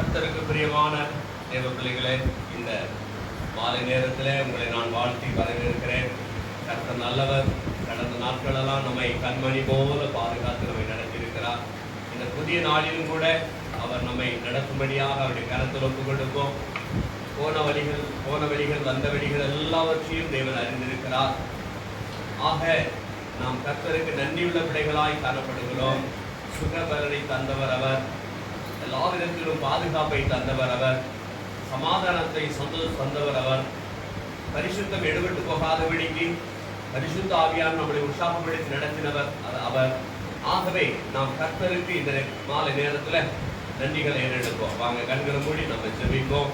கர்த்தருக்கு பிரியமான தேவ பிள்ளைகளே, இந்த மாலை நேரத்தில் உங்களை நான் வாழ்த்தி வரவேற்கிறேன். கர்த்தர் நல்லவர். கடந்த நாட்களெல்லாம் நம்மை கண்மணி போல பாதுகாத்து நம்மை நடத்தியிருக்கிறார். இந்த புதிய நாளிலும் கூட அவர் நம்மை நடத்தும்படியாக அவருடைய கரத்தில் ஒப்புக் கொடுப்போம். போன வழிகள் வந்த வழிகள் எல்லாவற்றையும் தேவன் அறிந்திருக்கிறார். ஆக நாம் கர்த்தருக்கு நன்றியுள்ள பிள்ளைகளாய் காணப்படுகிறோம். சுகபலனை தந்தவர் அவர், எல்லா விதத்திலும் பாதுகாப்பை தந்தவர் அவர், சமாதானத்தை தந்தவர் அவர், பரிசுத்தம் எடுபட்டு போகாதபடிக்கு பரிசுத்த ஆவியார் நம்மளை உற்சாகப்படுத்தி நடத்தினவர் அவர். ஆகவே நாம் கர்த்தருக்கு இந்த மாலை நேரத்தில் நன்றிகளை ஏறெடுப்போம். வாங்க, கண்களை மூடி நம்ம ஜெபிப்போம்.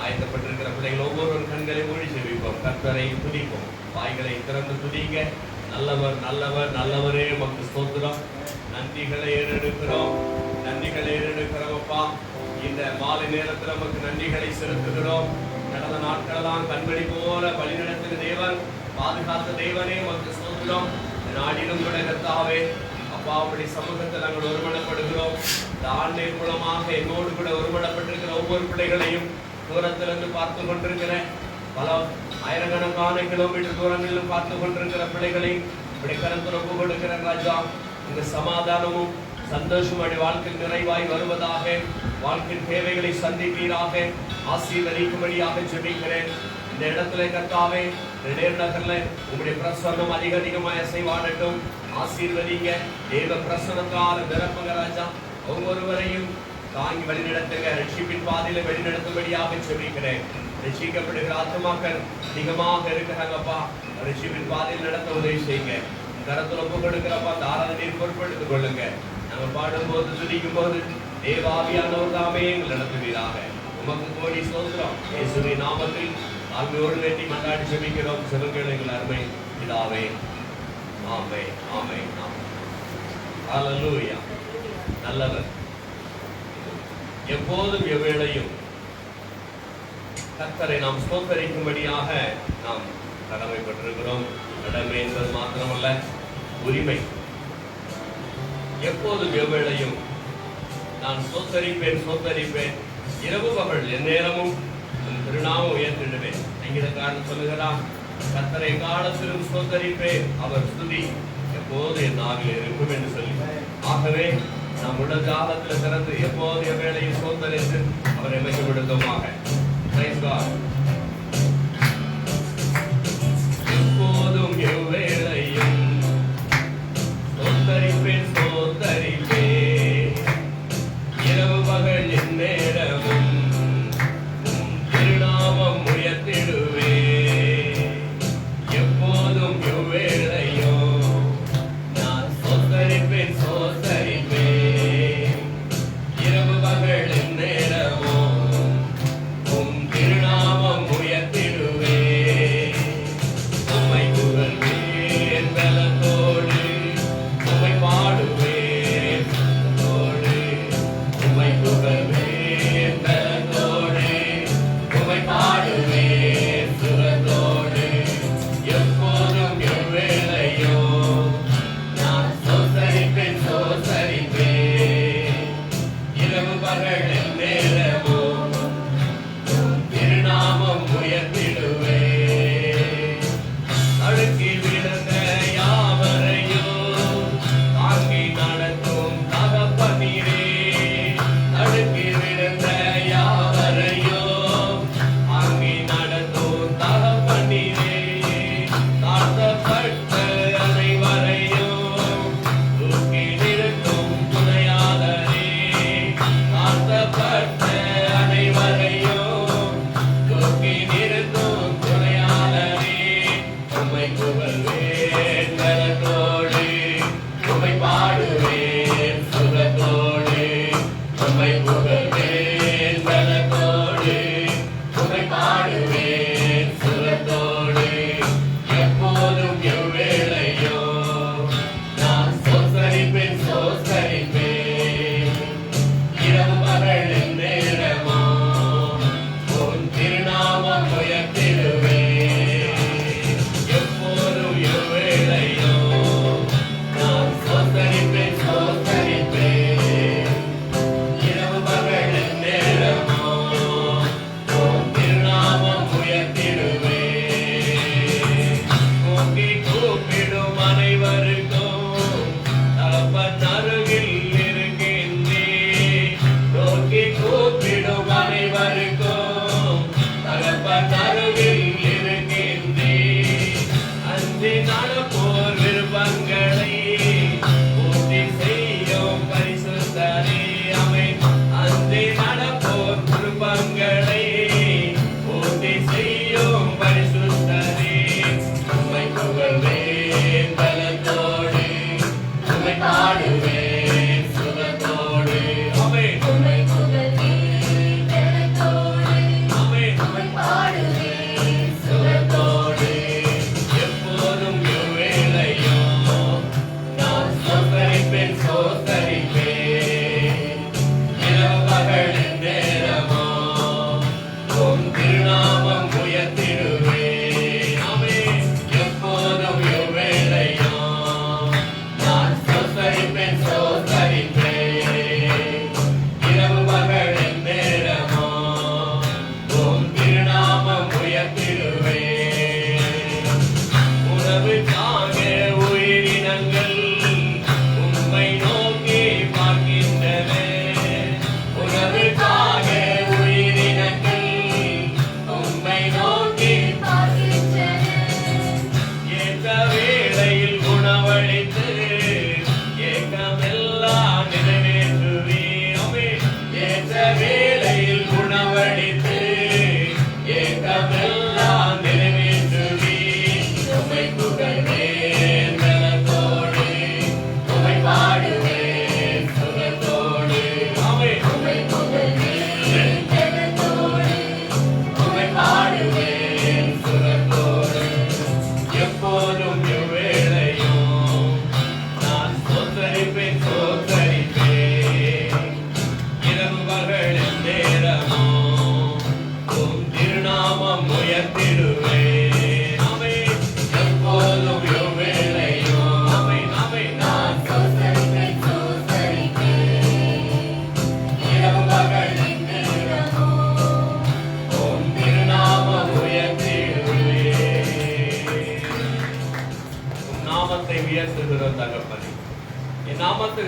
ஆயத்தப்பட்டிருக்கிற பிள்ளைகள் ஒவ்வொரு கண்களை மூடி ஜெபிப்போம். கர்த்தரை துதிப்போம். வாய்களை திறந்து துதிங்க. நல்லவர் நல்லவர் நல்லவரே உமக்கு ஸ்தோத்திரம். நன்றிகளை ஏறெடுக்கிறோம். அப்பா. இந்த மாலை நேரத்தில் நமக்கு நன்றிகளை செலுத்துகிறோம். கடந்த நாட்களெல்லாம் கண்மணி போல வழிநடத்தின தேவன், பாதுகாத்த தேவனே உமக்கு ஸ்தோத்திரம். நாடிலும் கூட கர்த்தாவே அப்பா, அப்படி சமூகத்தில் நாங்கள் ஒருமனப்படுகிறோம். இந்த ஆன்லைன் மூலமாக என்னோடு கூட ஒருமனப்பட்டிருக்கிற ஒவ்வொரு பிள்ளைகளையும் தூரத்திலிருந்து பார்த்து கொண்டிருக்கிற, பல ஆயிரக்கணக்கான கிலோமீட்டர் தூரங்களிலும் பார்த்து கொண்டிருக்கிற பிள்ளைகளை இப்படி கருத்தில் ஒப்பு கொடுக்கிற ராஜா, இந்த சமாதானமும் சந்தோஷம் அப்படி வாழ்க்கையில் நிறைவாய் வருவதாக, வாழ்க்கையின் தேவைகளை சந்திப்பீராக, ஆசீர்வதிக்கும்படியாக ஜெபிக்கிறேன். இந்த இடத்துல கர்த்தாவே, நகர்ல உங்களுடைய பிரசன்னம் அதிகமாய் அசைவாடட்டும். ஆசீர்வதிங்க. தேவ பிரசன்னத்தால் நிரப்புங்க ராஜா. ஒவ்வொருவரையும் தாங்கி வழிநடத்துங்க. ரட்சிப்பின் பாதையில வழிநடத்தும்படியாக ஜெபிக்கிறேன். ரட்சிக்கப்படுகிற ஆத்மாக்கள் அதிகமாக இருக்கிறாங்கப்பா. ரட்சிப்பின் பாதையில் நடத்த உதவி செய்யுங்க. கரத்தில் ஒப்பு கொடுக்கிறப்பா, அந்த ஆராதனையை பொறுப்பெடுத்துக் கொள்ளுங்க. நாங்கள் பாடும்போது துதிக்கும் போது தேவாவியானவர் தாமே எங்கள் நடத்துவீராக. உமக்கு கோடி ஸ்தோத்திரம். இயேசுவின் நாமத்தில் ஆவியோடு வேண்டி மன்றாடி ஜெபிக்கிறோம். சிறுங்கள் எங்கள் அருமை பிதாவே. ஆமென், ஆமென், ஆமென். ஹல்லேலூயா. நல்லவர். எப்போதும் எவ்வேளையும் கர்த்தரை நாம் ஸ்தோத்தரிக்கும்படியாக நாம் கடமைப்பட்டிருக்கிறோம். கடமை என்பது மாத்திரமல்ல, உரிமை. எப்போதும் எவ்வேளையும் நான் ஸ்தோத்தரிப்பேன், இரவு பகல் எந்நேரமும் திருநாமம் உயர்த்திடுவேன். சங்கீதக்காரன் சொல்லுகிறான், கர்த்தரை காலத்திலும் ஸ்தோத்தரிப்பேன், அவர் ஸ்துதி எப்போது என் நாவில் இருக்கும் என்று சொல்லி. ஆகவே நாம் உடல் காலத்தில் சிறந்து எப்போது எவ்வேளையும் ஸ்தோத்தரித்து அவரை மகிமைப்படுத்துவோமாக. Praise God. எப்போதும் எவ்வேளையும் ஸ்தோத்தரிப்பேன், இரவு பகல் எந்நேரமும் திருநாமம் உயர்த்திடுவேன். எப்போதும் எவ்வேளையும் நான் ஸ்தோத்தரிப்பேன், இரவு பகல் எந்நேரமும் திருநாமம் உயர்த்திடுவேன். உம்மை புகழ்வேன் பலத்தோடு, உம்மை பாடுவேன் சுகத்தோடு. உம்மை புகழ்வேன் பலத்தோடு, உம்மை பாடுவேன் சுகத்தோடு. எப்போதும் எவ்வேளையும் நான் ஸ்தோத்தரிப்பேன், இரவு பகல் எந்நேரமும் திருநாமம் உயர்த்திடுவேன். அழுக்கி விழுந்த யாவரையும் தாங்கி நடத்தும் தகப்பனீரே. அழுக்கி விழுந்த யாவரையும் தாங்கி நடத்தும் தகப்பனீரே. தாழ்த்தப்பட்ட அனைவரையும் தூக்கி நிறுத்தும் துணையாளரே. தாழ்த்தப்பட்ட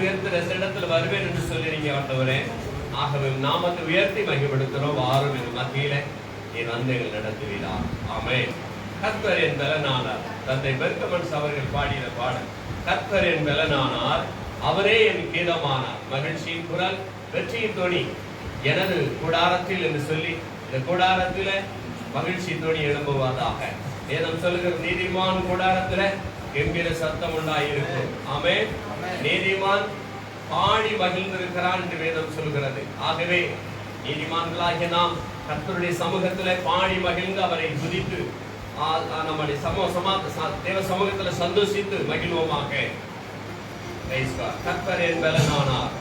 உயர்த்துற இடத்துல வருவேன் என்று சொல்லிருங்க ஆண்டவரே. ஆகவே நாமத்தை உயர்த்தி மகிமைப்படுத்துகிறோம். வாரும் என் மத்தியில என் வந்து எங்கள் நடத்துவீரா. ஆமென். கர்த்தர் என் பலனானார். தந்தை பெர்கமன்ஸ் அவர்கள் பாடிய பாடல். கர்த்தர் என் பலனானார், அவரே என் கீதமானார். மகிழ்ச்சியின் குரல், வெற்றியின் தொனி எனது கூடாரத்தில் என்று சொல்லி இந்த கூடாரத்தில மகிழ்ச்சி தொனி எழும்புவதாக. வேதம் சொல்லுகிற நீதிமான் கூடாரத்துல கம்பீர சத்தம் உண்டாயிருக்கும். ஆமென். நீதிமான் பாடி மகிழ்ந்திருக்கிறான் என்று வேதம் சொல்கிறது. ஆகவே நீதிமான்களாகிய நாம் கர்த்தருடைய சமூகத்திலே பாடி மகிழ்ந்து அவரை துதித்து நம்முடைய தேவ சமூகத்துல சந்தோஷித்து மகிழ்வோமாக. கர்த்தர் என் பலனானார்.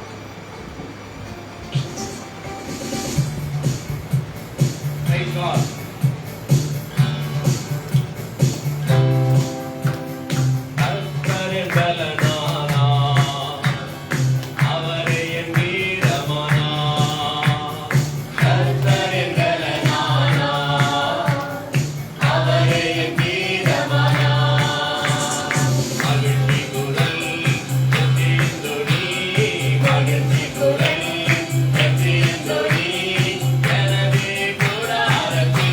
Praise God. Thank you.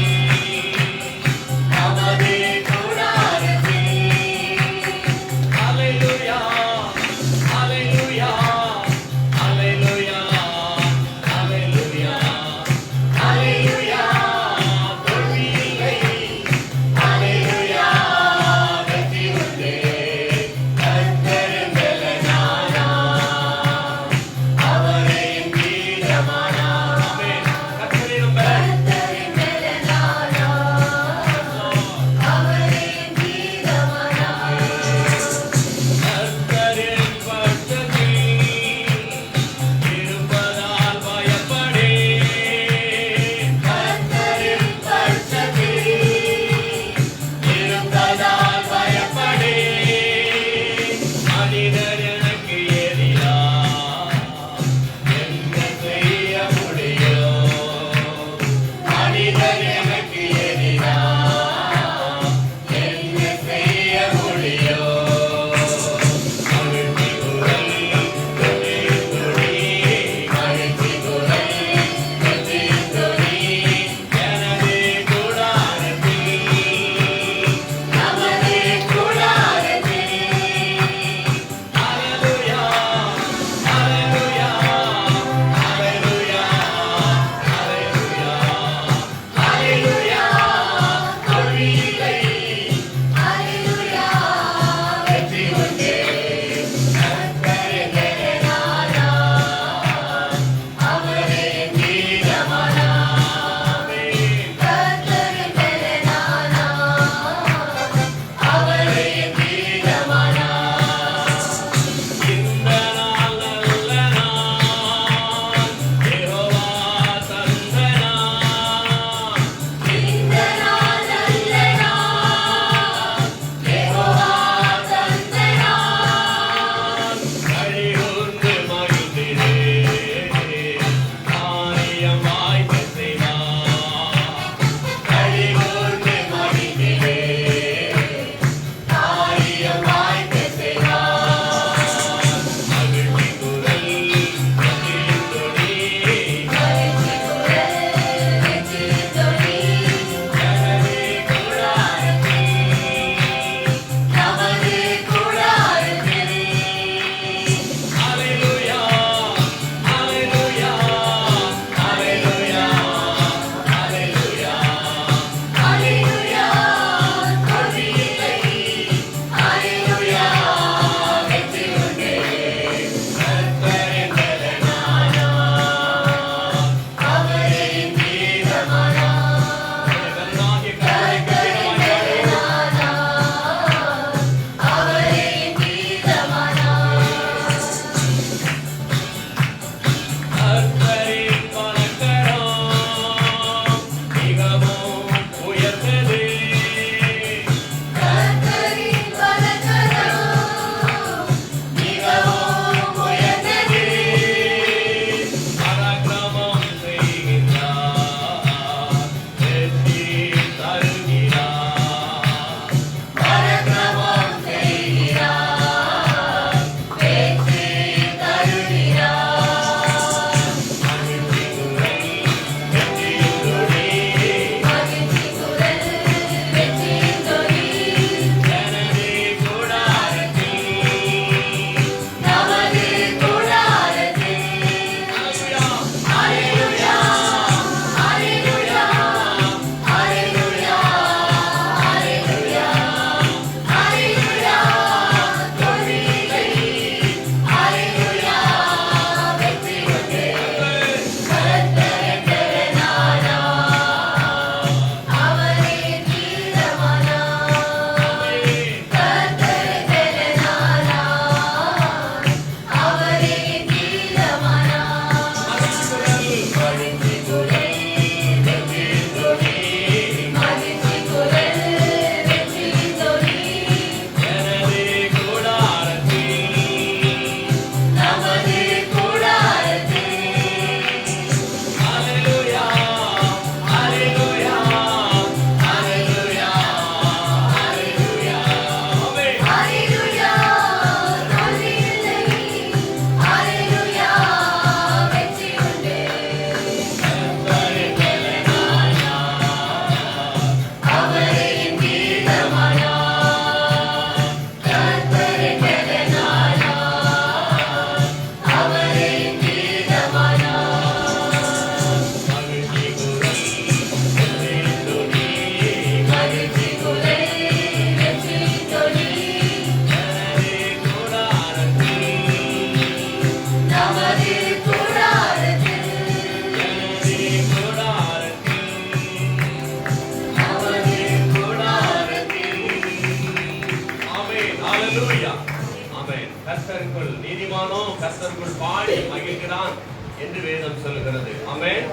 எவனோ கர்த்தருக்குள் பாடி மகிழ்கிறான் என்று வேதம் சொல்லுகிறது. ஆமென்.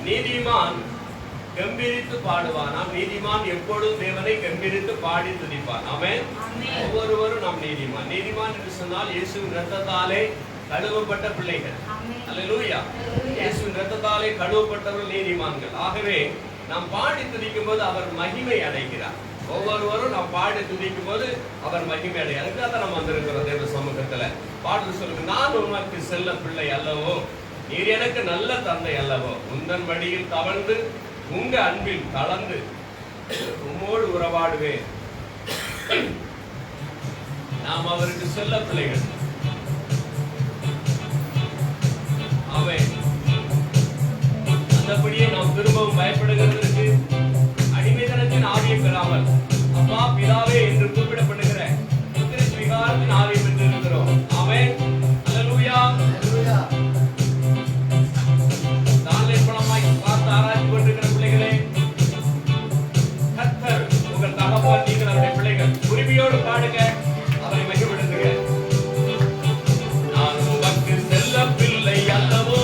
நீதிமான் கம்பீரித்து பாடுவான். நீதிமான் எப்பொழுதும் தேவனை கம்பீரித்து பாடி துதிப்பான். ஆமென். ஒவ்வொருவரும் நாம் நீதிமான். நீதிமான் என்று சொன்னால் இயேசுவின் இரத்தத்தாலே கழுவப்பட்ட பிள்ளைகள். அல்லேலூயா. இயேசுவின் இரத்தத்தாலே கழுவப்பட்டவர்கள் நீதிமான்கள். ஆகவே நாம் பாடி துதிக்கும் போது அவர் மகிமை அடைகிறார். ஒவ்வொருவரும் நாம் பாடி துதிக்கும் போது அவர் மகிமை அடைய. அதுக்காக தான் நம்ம வந்திருக்கிறோம் தேவ சமூகத்துல. பாடல் சொல்லுங்க, நான் உனக்கு செல்ல பிள்ளை அல்லவோ, நீர் எனக்கு நல்ல தந்தை அல்லவோ, உந்தன் வழியில் தவழ்ந்து உங்க அன்பில் கலந்து உம்மோடு உறவாடுவேன். நாம் அவருக்கு செல்ல பிள்ளைகள். ஆமென். அந்தபடியே நாம் திரும்பவும் பயப்படுகிறதற்கு அடிமைத்தனத்தின் ஆவியை பெறாமல் அப்பா பிதாவே என்று கூப்பிடப்படுகிற விகாரத்தின் ஆவியை பெற்றிருக்கிறோம். ஆமென். அல்லேலூயா. தானியேல் பழமாய் பார்த்து ஆராய்ச்சி கொண்டிருக்கிற பிள்ளைகளே, கர்த்தர் உங்கள் தகப்பன், நீங்கள் அவருடைய பிள்ளைகள். உரிமையோடு பாடுங்க, அவரை மகிழ்விடுங்க. நான் உமக்கு செல்ல பிள்ளை அல்லவோ,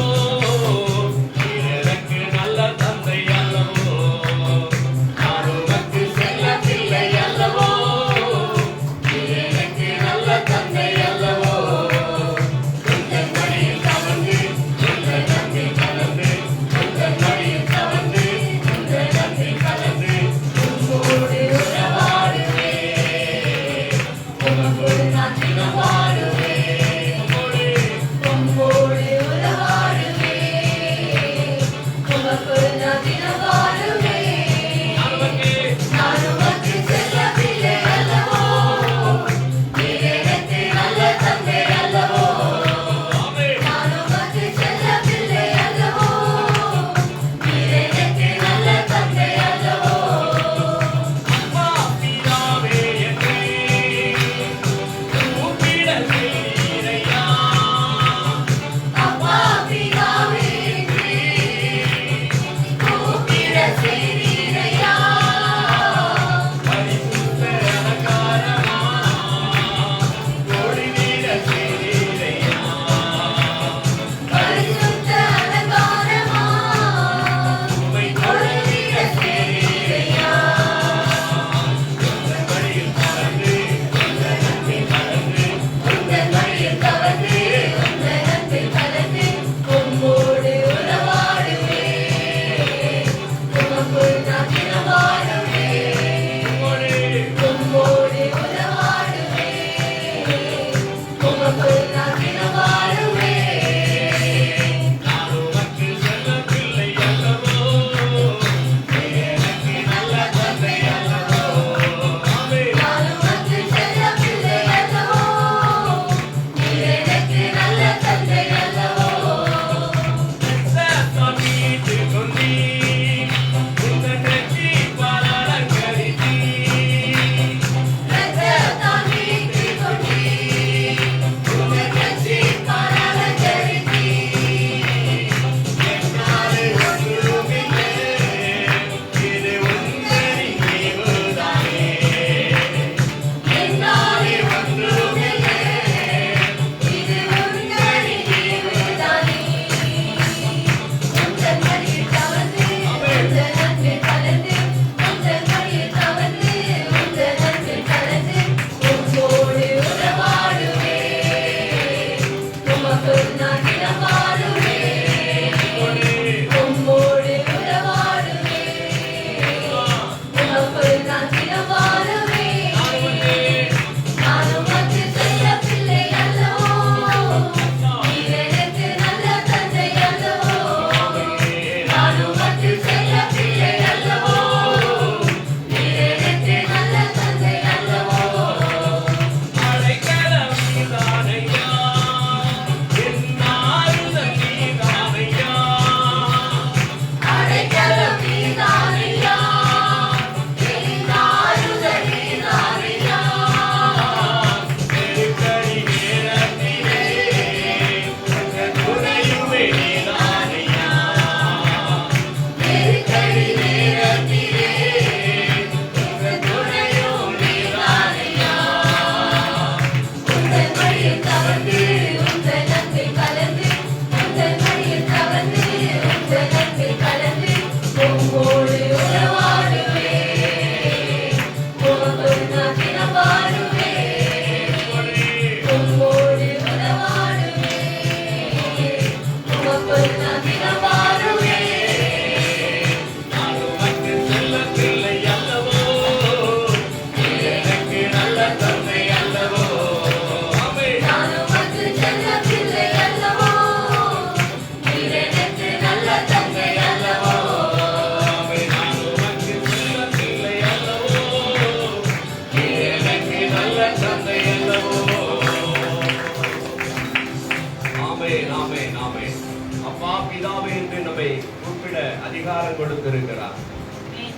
பிதாவே என்று நம்மை கூப்பிட அதிகாரம் கொடுத்திருக்கிறார். Amen.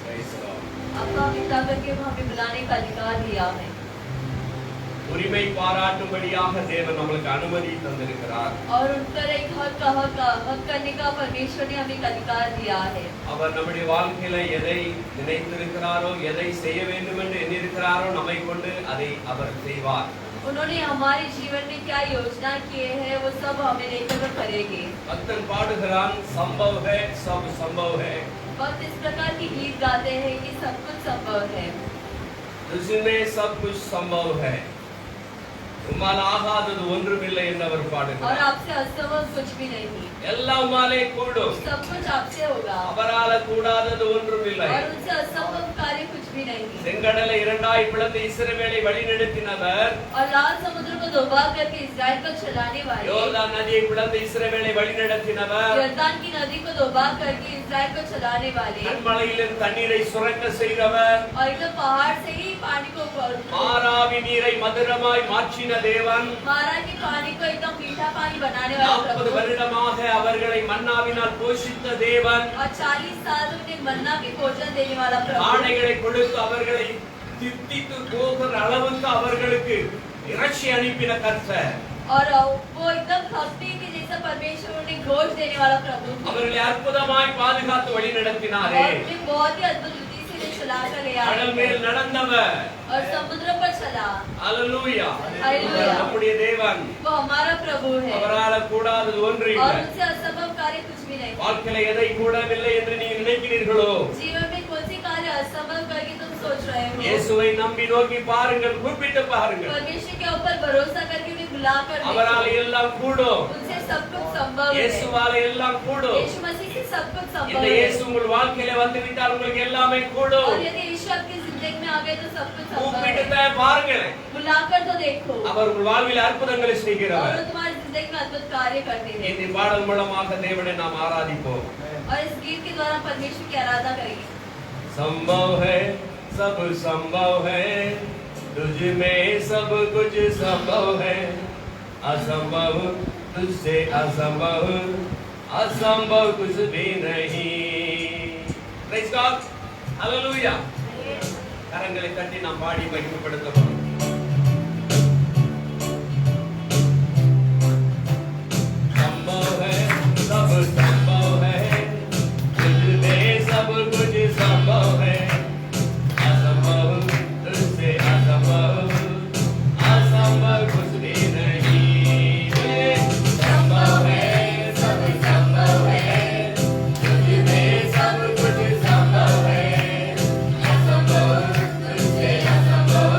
Praise the Lord. आपका पिता करके हमें बुलाने का अधिकार दिया है உரிமை பாராட்டும்படியாக தேவன் நம்மளுக்கு அனுமதி தந்திருக்கிறார். और उनका एक हक करने का परमेश्वर ने हमें एक अधिकार दिया है. அவர் நம்முடைய வாழ்க்கையில எதை நினைத்திருக்கிறாரோ, எதை செய்ய வேண்டும் என்று எண்ணிருக்கிறாரோ, நம்மை கொண்டு அதை அவர் செய்வார். उन्होंने हमारे जीवन में क्या योजना किए हैं वो सब हमें लेकर वो करेंगे. பக்தன் பாடுகிறான், संभव है, सब संभव है. भक्त इस प्रकार की गीत गाते हैं कि सब कुछ संभव है. उसमें सब कुछ संभव है. உம்மால் ஆகாதது ஒன்றுமில்லை என்று அவர் और பாடுகிறார். आपसे असंभव कुछ भी नहीं. எல்லாம் உம்மாலே கூடும். सब कुछ आपसे होगा. அவரால கூடாதது ஒன்றுமில்லை. और उनसे असंभव कार्य कुछ भी नहीं. செங்கடலை இரண்டாய் பிளந்து இஸ்ரவேலை வழிநடத்தினவர், और लाल समुद्र को दो भाग करके इस्राएल को चलाने वाले, யோர்தான் நதியை பிளந்து இஸ்ரவேலை வழிநடத்தினவர், यरदान की नदी को दो भाग करके इस्राएल को चलाने वाले, கண்மலையிலிருந்து தண்ணீரை சுரக்க செய்கிறவர், और एकदम पहाड़ से ही पानी को மாறாவி நீரை மதுரமாய் மாற்றின தேவன், मारा की पानी को एकदम मीठा पानी बनाने वाला 40 प्रभु, வருடமாக அவர்களை மன்னாவினால் போஷித்த தேவன், और 40 साल उन्हें मन्ना के भोजन देने वाला प्रभु, ஆணைகளை கொடுத்து அவர்களை தித்தித்து போகிற அளவுக்கு அவர்களுக்கு இறைச்சி அனுப்பின கர்த்தர், और वो एकदम थकने के जैसा परमेश्वर उन्हें गोश्त देने वाला प्रभु, அவர்களை அற்புதமாய் பாதுகாத்து வழி நடத்தினாரே. और उन्हें बहुत ही अद्भुत रीति से उन्हें चला कर ले கடல் आए, மேல் நடந்தவர், और समुद्र पर चला. அல்லேலூயா. அல்லேலூயா. நம்முடைய தேவன், वो हमारा प्रभु है, அவரால கூடாதது ஒன்று और இல்லை. उनसे असंभव कार्य कुछ भी नहीं. வாழ்க்கையில எதை கூடவில்லை என்று நீ நினைக்கிறீர்களோ, जीवन में कौन सी कार्य असंभव करके तुम सोच रहे हो, இயேசுவை நம்பி நோக்கி பாருங்கள், கூப்பிட்டு பாருங்கள். परमेश्वर के ऊपर भरोसा करके उन्हें बुला कर அவரால देखो. எல்லாம் கூடும். उनसे सब कुछ संभव है. இயேசுவால எல்லாம் கூடும். यीशु मसीह से सब कुछ संभव இந்த है. இயேசு உங்கள் வாழ்க்கையில வந்து விட்டால் உங்களுக்கு எல்லாமே கூடும். और यदि यीशु आपकी जिंदगी में आ गए तो सब कुछ संभव கூப்பிட்டு है. தான் பாருங்கள். बुलाकर तो देखो, அவர் உங்கள் வாழ்வில் அற்புதங்களை और செய்கிறவர். वो तुम्हारी जिंदगी में अद्भुत कार्य करते हैं. இந்த பாடல் மூலமாக தேவனை நாம் ஆராதிப்போம். और इस गीत के द्वारा परमेश्वर की आराधना करेंगे. संभव है, सब संभव है, तुझ में सब कुछ संभव है. असंभव तुझसे असंभव, असंभव कुछ भी नहीं. Praise God. Hallelujah. கரங்களை தட்டி நாம் பாடி மகிமைப்படுத்துவோம். संभव है, सब संभव है, तुझ में सब कुछ संभव है. असंभव तुझसे असंभव, असंभव कुछ भी नहीं. संभव है, सब संभव है, तुझ में सब कुछ संभव है. असंभव तुझसे असंभव,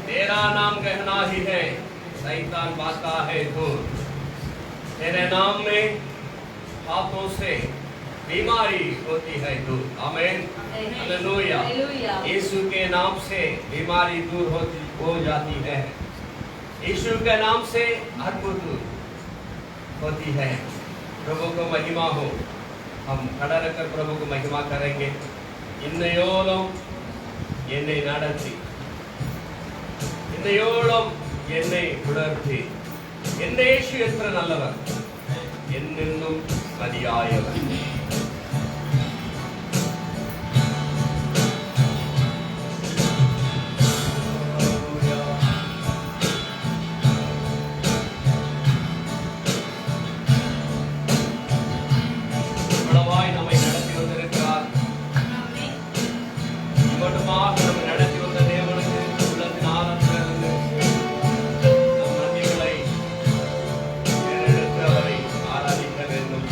तेरा नाम कहना ही है, शैतान भागता है दूर। तेरे नाम में हाथों से बीमारी होती है दूर। आमीन, हालेलुया। हालेलुया। यीशु के नाम से बीमारी दूर हो जाती है। यीशु के नाम से अद्भुत होती है। प्रभु को महिमा हो। हम खड़ा रहकर प्रभु को महिमा करेंगे। இன்னையோளும் என்னை நடத்தி, இன்னையோளும் என்னை உணர்த்தி, என் இயேசு எത്ര நல்லவர், என்னென்னும் மதியாயவர். இவ்வளவாய் நம்மை நடத்தி வந்திருக்கிறார். இவ்வளவாக நம்மை நடத்தி வந்த தேவனுக்கு உள்ளத்தின் ஆழத்திலிருந்து நம் நன்றிகளை ஏறெடுத்து அவரை ஆராதிக்க வேண்டும்.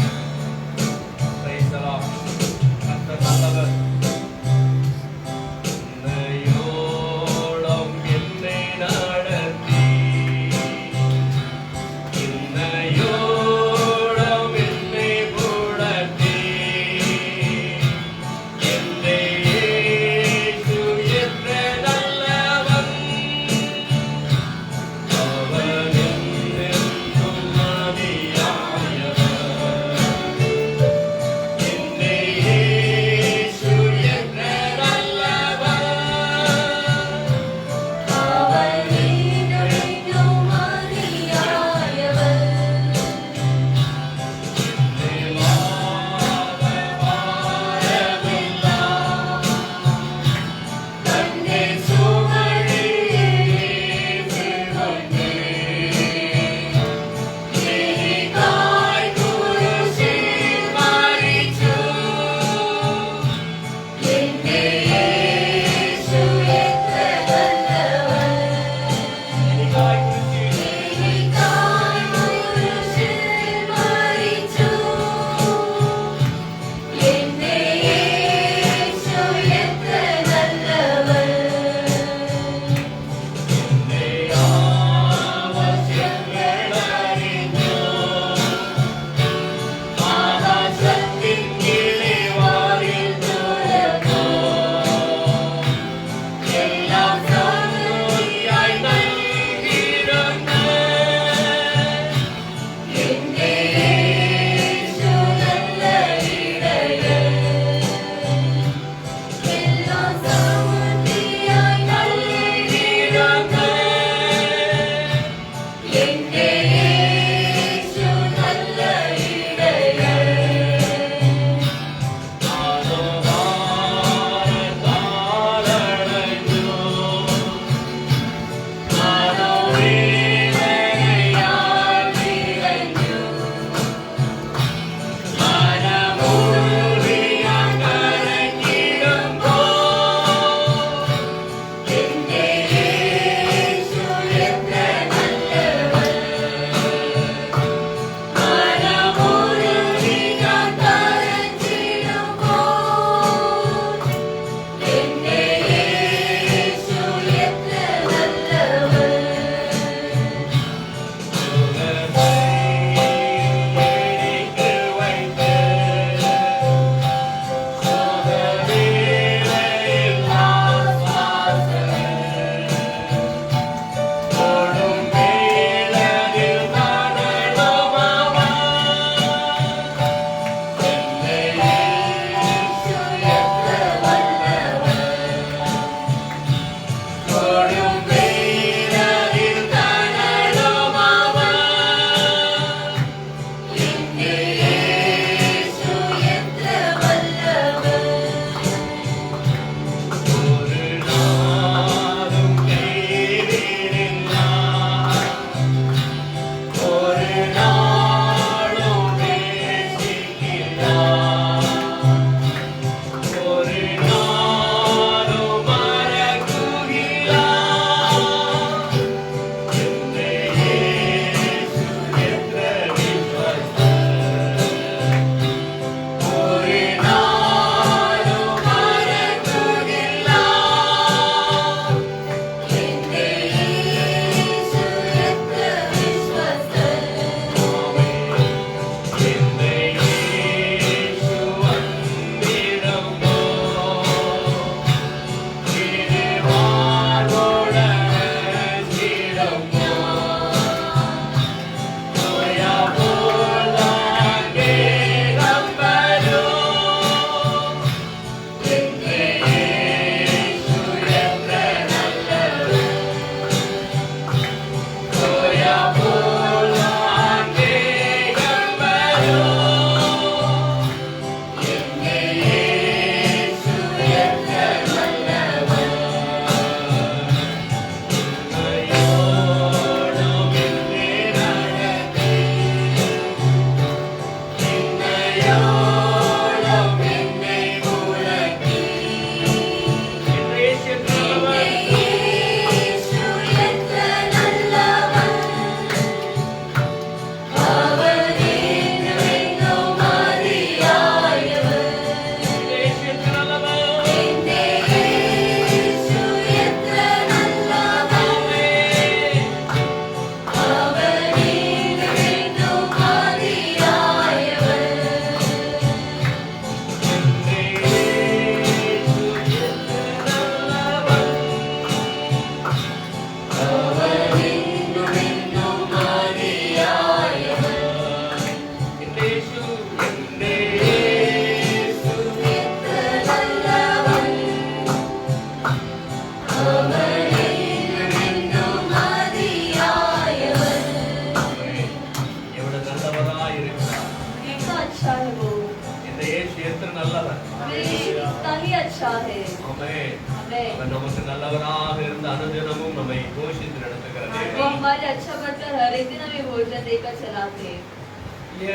அவர் நமக்கு நல்லவராக இருந்த அனுதினமும் நம்மை போஷித்து நடத்துகிற वो தேவன். हमारे अच्छा बनकर हर एक दिन हमें भोजन देकर चलाते हैं।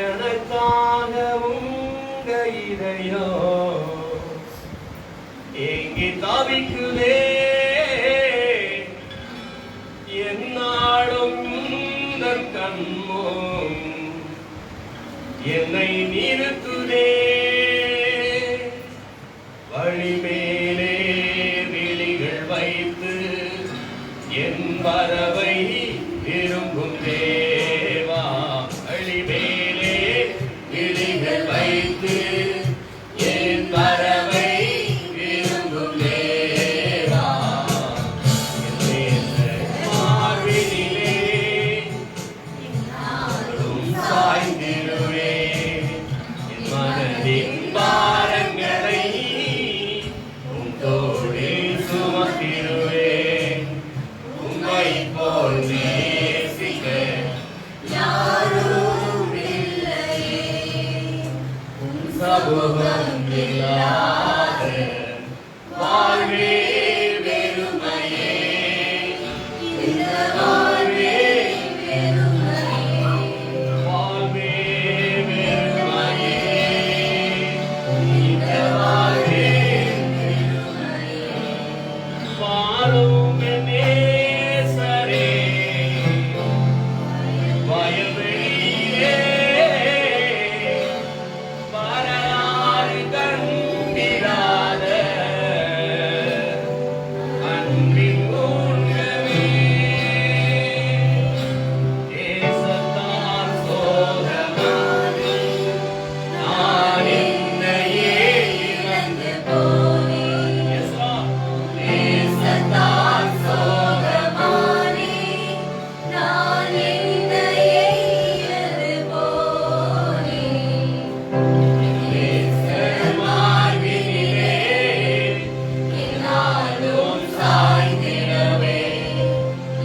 எனக்காக உங்க இதயம் ஏங்கி தவிக்குதே, என்னாலும் உந்தன் கண்முன் என்னை நிறுத்துதே. வழிமேலே விழிகள் வைத்து என் வரவை விரும்பும் தேவா. வழிமேலே விழிகள் வைத்து என் வரவை விரும்பும் தேவா. என் நேச மார்பினிலே நாளும் சாய்ந்திடுவேன். என் மனதின் பாரங்களை உன் தோளில் சுமத்திடுவேன். உம்மை போல் நேசிக்க யாரும் இல்லையே, உம் சமூகம் இல்லாத வாழ்வே வெறுமையே. இந்த வாழ்வே வெறுமையே, வாழ்வே வெறுமையே. இந்த வாழ்வே வாழும் என் நேசரே, வயல்வெளியிலே வரலாறு கண்டிராத அன்பின் ஊர்வமே. தேசத்தால் சோகமானே நான் என்னையே இழந்து போனேன். Yes, Lord. தேசத்தால் சோகமானே நான் என்னையே இழந்து போனேன். நேசர் மார்பினிலே என்னாலும் சாய்ந்திடவே.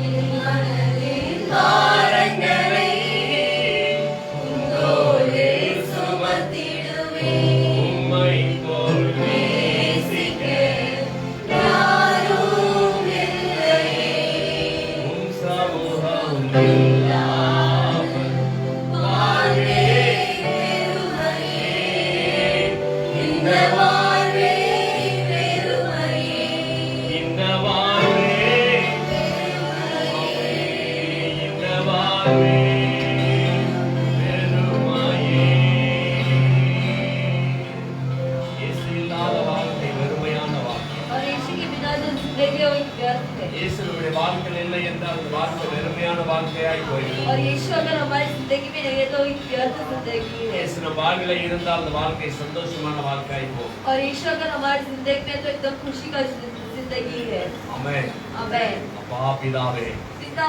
என் மனதின் பாரங்களை தோளே சுமத்திடுவேன். உம்மை போல் நேசிக்க யாரும் இல்லையே, உம் சமூகம் இல்லாமல் வாழ்வே வெறுமையே. இந்த வாழ்வே வெறுமையே, இந்த வாழ்வே இந்த வாழ்வே வெறுமையே. இயேசு இல்லாத வாழ்க்கை வெறுமையான வாழ்க்கை. और यीशु के बिना जो जिंदगी है वो एक व्यर्थ है। இயேசுவுடைய வாழ்க்கையில் இல்லை என்றால் அந்த வாழ்க்கை வெறுமையான வாழ்க்கையாய் போய்விடும். और यीशु अगर हमारी जिंदगी में नहीं है तो एक व्यर्थ जिंदगी है। இயேசு நம் வாழ்க்கையில் இருந்தால் அந்த வாழ்க்கை சந்தோஷமான வாழ்க்கையாய் போகும். और यीशु अगर हमारी जिंदगी में है तो एकदम खुशी का जिंदगी है। ஆமென். आमेन। அப்பா பிதாவே, पिता,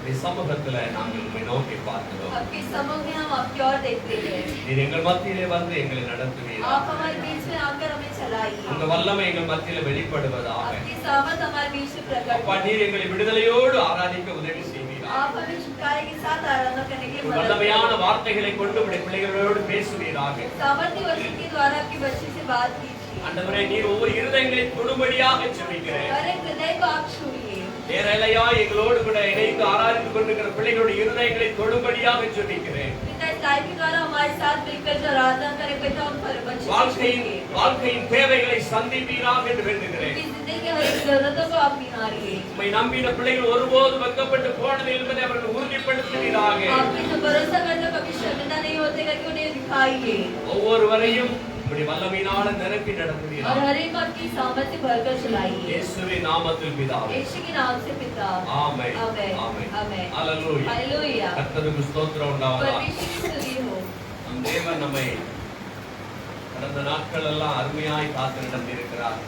உம்முடைய சமூகத்துல நாங்கள் உம்மை நோக்கி பார்க்கிறோம். आपके समूह में हम आपकी ओर देखते हैं। நீர் எங்கள் மத்தியிலே வந்து எங்களை நடத்துவீர். आप हमारे बीच में आकर हमें चलाइए। உங்க வல்லமை எங்கள் மத்தியில வெளிப்படுவதாக. आपकी सामर्थ हमारे बीच में प्रकट அப்பா हो। நீர் எங்களை விடுதலையோடு ஆராதிக்க உதவி செய்வீராக. आप हमें छुटकारे के साथ आराधना करने के लिए உம் मदद வல்லமையான करें। வார்த்தைகளை கொண்டு உடைய பிள்ளைகளோடு பேசுவீராக. सामर्थ्य वचन के द्वारा आपके बच्चे से बात कीजिए। ஆண்டவரே நீர் ஒவ்வொரு இருதயங்களை தொடும்படியாக ஜெபிக்கிறேன். हर एक हृदय को आप छूइए। நேரலையா எங்களோடு கூட இணைந்து ஆராதித்துக் கொண்டிருக்கிற பிள்ளைகளுடைய இருதயங்களை தொடும்படியாக ஜெபிக்கிறேன். पिता इस लाइव के द्वारा हमारे साथ मिलकर जो आराधना करे पिता उन पर बच्चे को छूइए। வாழ்க்கையின் தேவைகளை சந்திப்பீராக என்று வேண்டுகிறேன். उनकी जिंदगी की हर एक जरूरतों को आप निहारिए। உம்மை நம்பின பிள்ளைகள் ஒருபோது வெட்கப்பட்டு போனது என்பதை அவர்கள் உறுதிப்படுத்துவீராக. आपके जो भरोसा करते हो कभी शर्मिंदा नहीं होते करके उन्हें दिखाइए। ஒவ்வொருவரையும் உம்முடைய வல்லமையினால நிரப்பி और நடத்துவீராக. हर एक को आपकी सामर्थ्य भरकर चलाइए। இயேசுவின் நாமத்தில் பிதாவே. यीशु के नाम से पिता। ஆமென். आमेन। ஆமென். आमेन। ஹல்லேலூயா. हालेलुया। கர்த்தருக்கு ஸ்தோத்திரம் உண்டாவதாக. परमेश्वर की स्तुति हो। நம் தேவன் நம்மை கடந்த நாட்கள் எல்லாம் அருமையாய் காத்து நடந்திருக்கிறார்.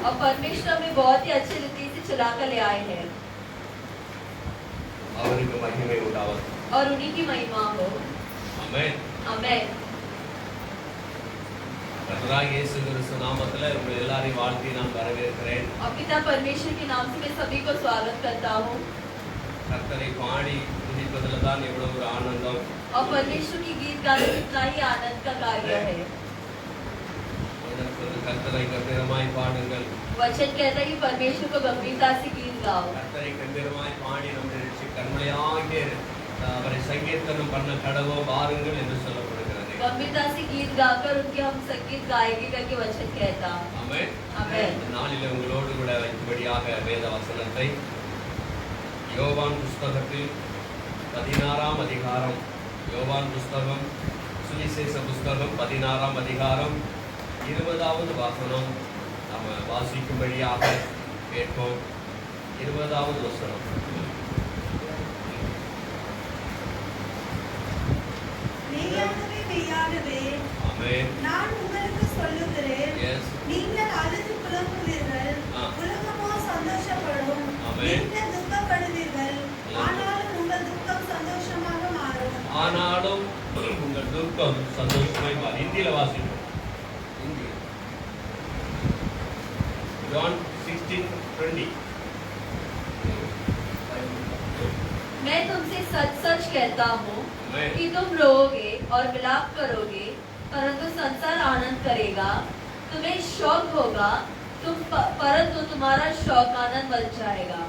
और परमेश्वर हमें बहुत ही अच्छे रीति से चलाकर ले आए हैं। அவருக்கு மகிமை உண்டாவது. और उन्हीं की महिमा हो। ஆமென். आमेन। கர்த்தராகிய இயேசு கிறிஸ்து நாமத்திலே உங்கள் எல்லாரையும் வாழ்த்தி நான் வரவேற்கிறேன். और पिता परमेश्वर के नाम से मैं सभी को स्वागत करता हूँ। கர்த்தரை பாடி துதிப்பதில் தான் எவ்வளவு ஒரு ஆனந்தம். और परमेश्वर की गीत गाना कितना ही आनंद का कार्य है। இதற்கு சொல்லு, கர்த்தரை கம்பீரமாய் பாடுங்கள். वचन कहता है कि परमेश्वर को गंभीरता से गीत गाओ। கர்த்தரை கம்பீரமாய் பாடி நம்முடைய ரட்சிக்க கண்மலையாகிய அவரை சங்கீர்த்தனம் பண்ண கடவோ பாருங்கள் என்று சொல்லப்படுகிறது. गंभीरता से गीत गाकर उनके हम संगीत गाएंगे करके वचन कहता। ஆமென். ஆமென். இந்த நாளில் உங்களோடு கூட வைக்கும்படியாக வேத வசனத்தை யோவான் புஸ்தகத்தில் 16ஆம் அதிகாரம், யோவான் புஸ்தகம் சுவிசேஷ புஸ்தகம் 16ஆம் அதிகாரம் 20வது வசனம் நம்ம வாசிக்கும்படியாக கேட்போம். 20வது வசனம். மெய்யாகவே மெய்யாகவே ஆமென். நான் உங்களுக்கு சொல்லுகிறேன், எஸ். நீங்கள் அழுது புலம்புவீர்கள், உலகமோ சந்தோஷப்படும். ஆமென். நீங்கள் துக்கப்படுவீர்கள், ஆனாலும் உங்கள் துக்கம் சந்தோஷமாக மாறும். ஆனாலும் உங்கள் துக்கம் சந்தோஷமாய் மாறும். இந்தியில வாசிப்போம். இந்திய John 16:20. मैं तुमसे सच सच कहता हूँ आमेन। कि तुम रोओगे और विलाप करोगे, परंतु संसार आनंद करेगा। तुम्हें शौक होगा, परंतु तुम्हारा शौक आनंद बन जाएगा।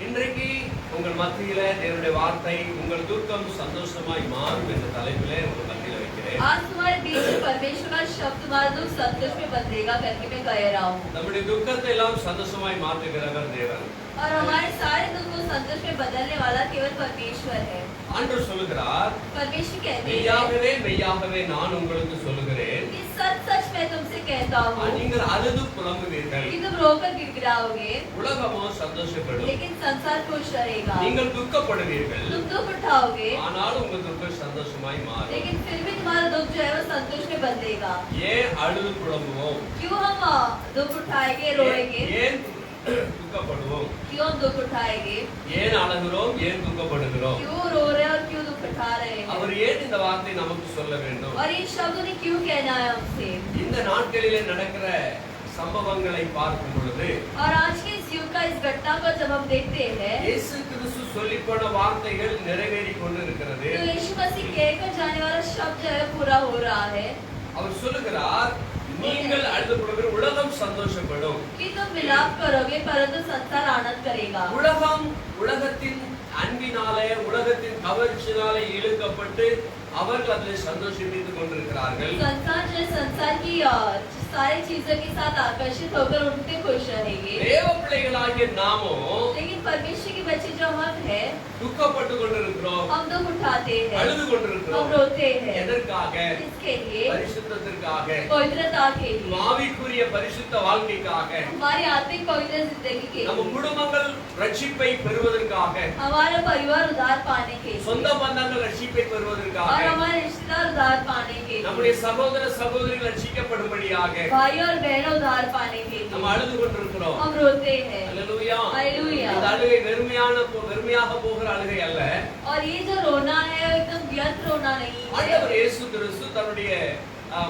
இன்றைக்கு உங்கள் மத்தியில தேவனுடைய வார்த்தை உங்கள் துக்கம் சந்தோஷமாய் மாறும் என்ற தலைப்பிலே உங்கள் மத்தியில வைக்கிறேன். आज तुम्हारे बीच में परमेश्वर का शब्द तुम्हारा दुख संतोष में बदलेगा करके मैं कह रहा हूँ। நம்முடைய துக்கத்தை எல்லாம் சந்தோஷமாய் மாற்றுகிறவர் தேவன். और हमारे सारे दुख को संतोष में बदलने वाला केवल परमेश्वर है। ஆண்டவர் சொல்லுகிறார், परमेश्वर कहते हैं மெய்யாகவே மெய்யாகவே நான் உங்களுக்கு சொல்லுகிறேன், कि सच सच मैं तुमसे कहता हूँ நீங்கள் அழுது புலம்புவீர்கள், कि तुम रोकर गिड़गिड़ाओगे, உலகமோ சந்தோஷப்படும். लेकिन संसार खुश रहेगा। நீங்கள் துக்கப்படுவீர்கள், तुम दुख उठाओगे, ஆனாலும் உங்கள் துக்கம் சந்தோஷமாய் மாறும். लेकिन फिर भी तुम्हारा दुख जो है वो संतोष में बदलेगा। ஏன் அழுது புலம்புவோம்? क्यों हम दुख उठाएंगे, रोएंगे? ஏன் துக்கப்படுவோம்? क्यों हम दुख उठाएंगे? ஏன் அழுகிறோம்? ஏன் துக்கப்படுகிறோம்? क्यों रो रहे हैं और क्यों दुख उठा रहे हैं? அவர் ஏன் இந்த வார்த்தை நமக்கு சொல்ல வேண்டும்? और ये शब्द ने क्यों कहना है हमसे? இந்த நாட்களிலே நடக்கிற சம்பவங்களை பார்க்கும் பொழுது और आज के इस युग का इस घटना को जब हम देखते हैं இயேசு கிறிஸ்து சொல்லி போன வார்த்தைகள் நிறைவேறி கொண்டிருக்கிறது. तो यीशु मसीह कहकर जाने वाला शब्द जो है पूरा हो रहा है। அவர் சொல்லுகிறார், நீங்கள் அழுது புலம்புவீர்கள், உலகம் சந்தோஷப்படும். कि तुम विलाप करोगे परंतु संसार आनंद करेगा। உலகத்தின் அன்பினாலே உலகத்தின் கவர்ச்சியினாலே இழுக்கப்பட்டு அவர்கள் அதில் சந்தோஷித்துக் கொண்டிருக்கிறார்கள். संसार की सारी चीजों के साथ आकर्षित होकर उनपे खुश रहेंगे। தேவ பிள்ளைகளாகிய நாமோ लेकिन परमेश्वर के बच्चे जो हम हैं, துக்கப்பட்டு கொண்டிருக்கிறோம், हम दुख उठाते हैं, அழுது हम கொண்டிருக்கிறோம். रोते हैं। எதற்காக? इसके लिए, பரிசுத்தத்திற்காக, पवित्रता के लिए, ஆவிக்குரிய பரிசுத்த வாழ்க்கைக்காக, हमारी आत्मिक पवित्र जिंदगी के நம்ம लिए, குடும்பங்கள் ரட்சிப்பை பெறுவதற்காக, हमारा परिवार उद्धार पाने के சொந்த लिए, பந்தங்கள் ரட்சிப்பை और பெறுவதற்காக, हमारे रिश्तेदार उद्धार पाने के நம்முடைய लिए, சகோதர சகோதரிகள் ரட்சிக்கப்படும்படியாக भाई और बहनों उद्धार पाने के நம்ம लिए அழுது கொண்டிருக்கிறோம். हम रोते हैं। அல்லேலூயா. हालेलुया। இந்த அழுகை வெறுமையாக போகிற அழுகை அல்ல. और ये जो रोना है वो एकदम व्यर्थ रोना नहीं ஆண்டவர் है। இயேசு கிறிஸ்து தன்னுடைய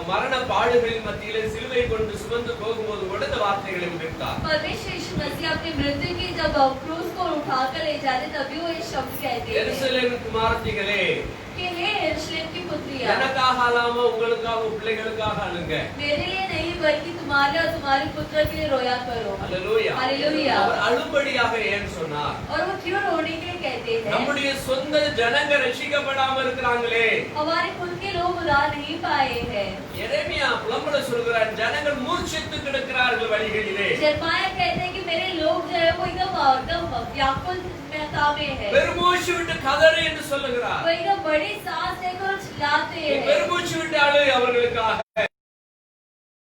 மரண பாடுகளின் மத்தியிலே சிலுவை கொண்டு சுமந்து போகும்போது கூட இந்த வார்த்தைகளை உதிர்த்தார். परमेश्वर यीशु मसीह अपनी मृत्यु की जब क्रूस को उठाकर ले जाते तभी वो ये शब्द कहते हैं எருசலேமின் குமாரத்திகளே, कि हे यरूशलेम की पुत्रियां, எனக்காக அழாம உங்களுக்காக பிள்ளைகளுக்காக அழுங்க. मेरे लिए नहीं बल्कि तुम्हारे और तुम्हारे पुत्र के लिए रोया करो। அல்லேலூயா. हालेलुया। அவர் அழும்படியாக ஏன் சொன்னார்? और वो क्यों रोने के लिए कहते हैं? நம்முடைய சொந்த ஜனங்க ரட்சிக்கப்படாம இருக்கிறாங்களே. हमारे खुद के लोग उद्धार नहीं पाए हैं। எரேமியா புலம்பட சொல்கிறார், ஜனங்கள் மூர்ச்சித்து கிடக்கிறார்கள் வழிகளிலே. जरमाया कहते हैं कि मेरे लोग जो है वो एकदम व्याकुल में है। பெருமூச்சு விட்டு கதறு என்று சொல்லுகிறார். वो एकदम बड़ी सांस लेकर चिल्लाते हैं। பெருமூச்சு விட்டு அழு அவர்களுக்காக.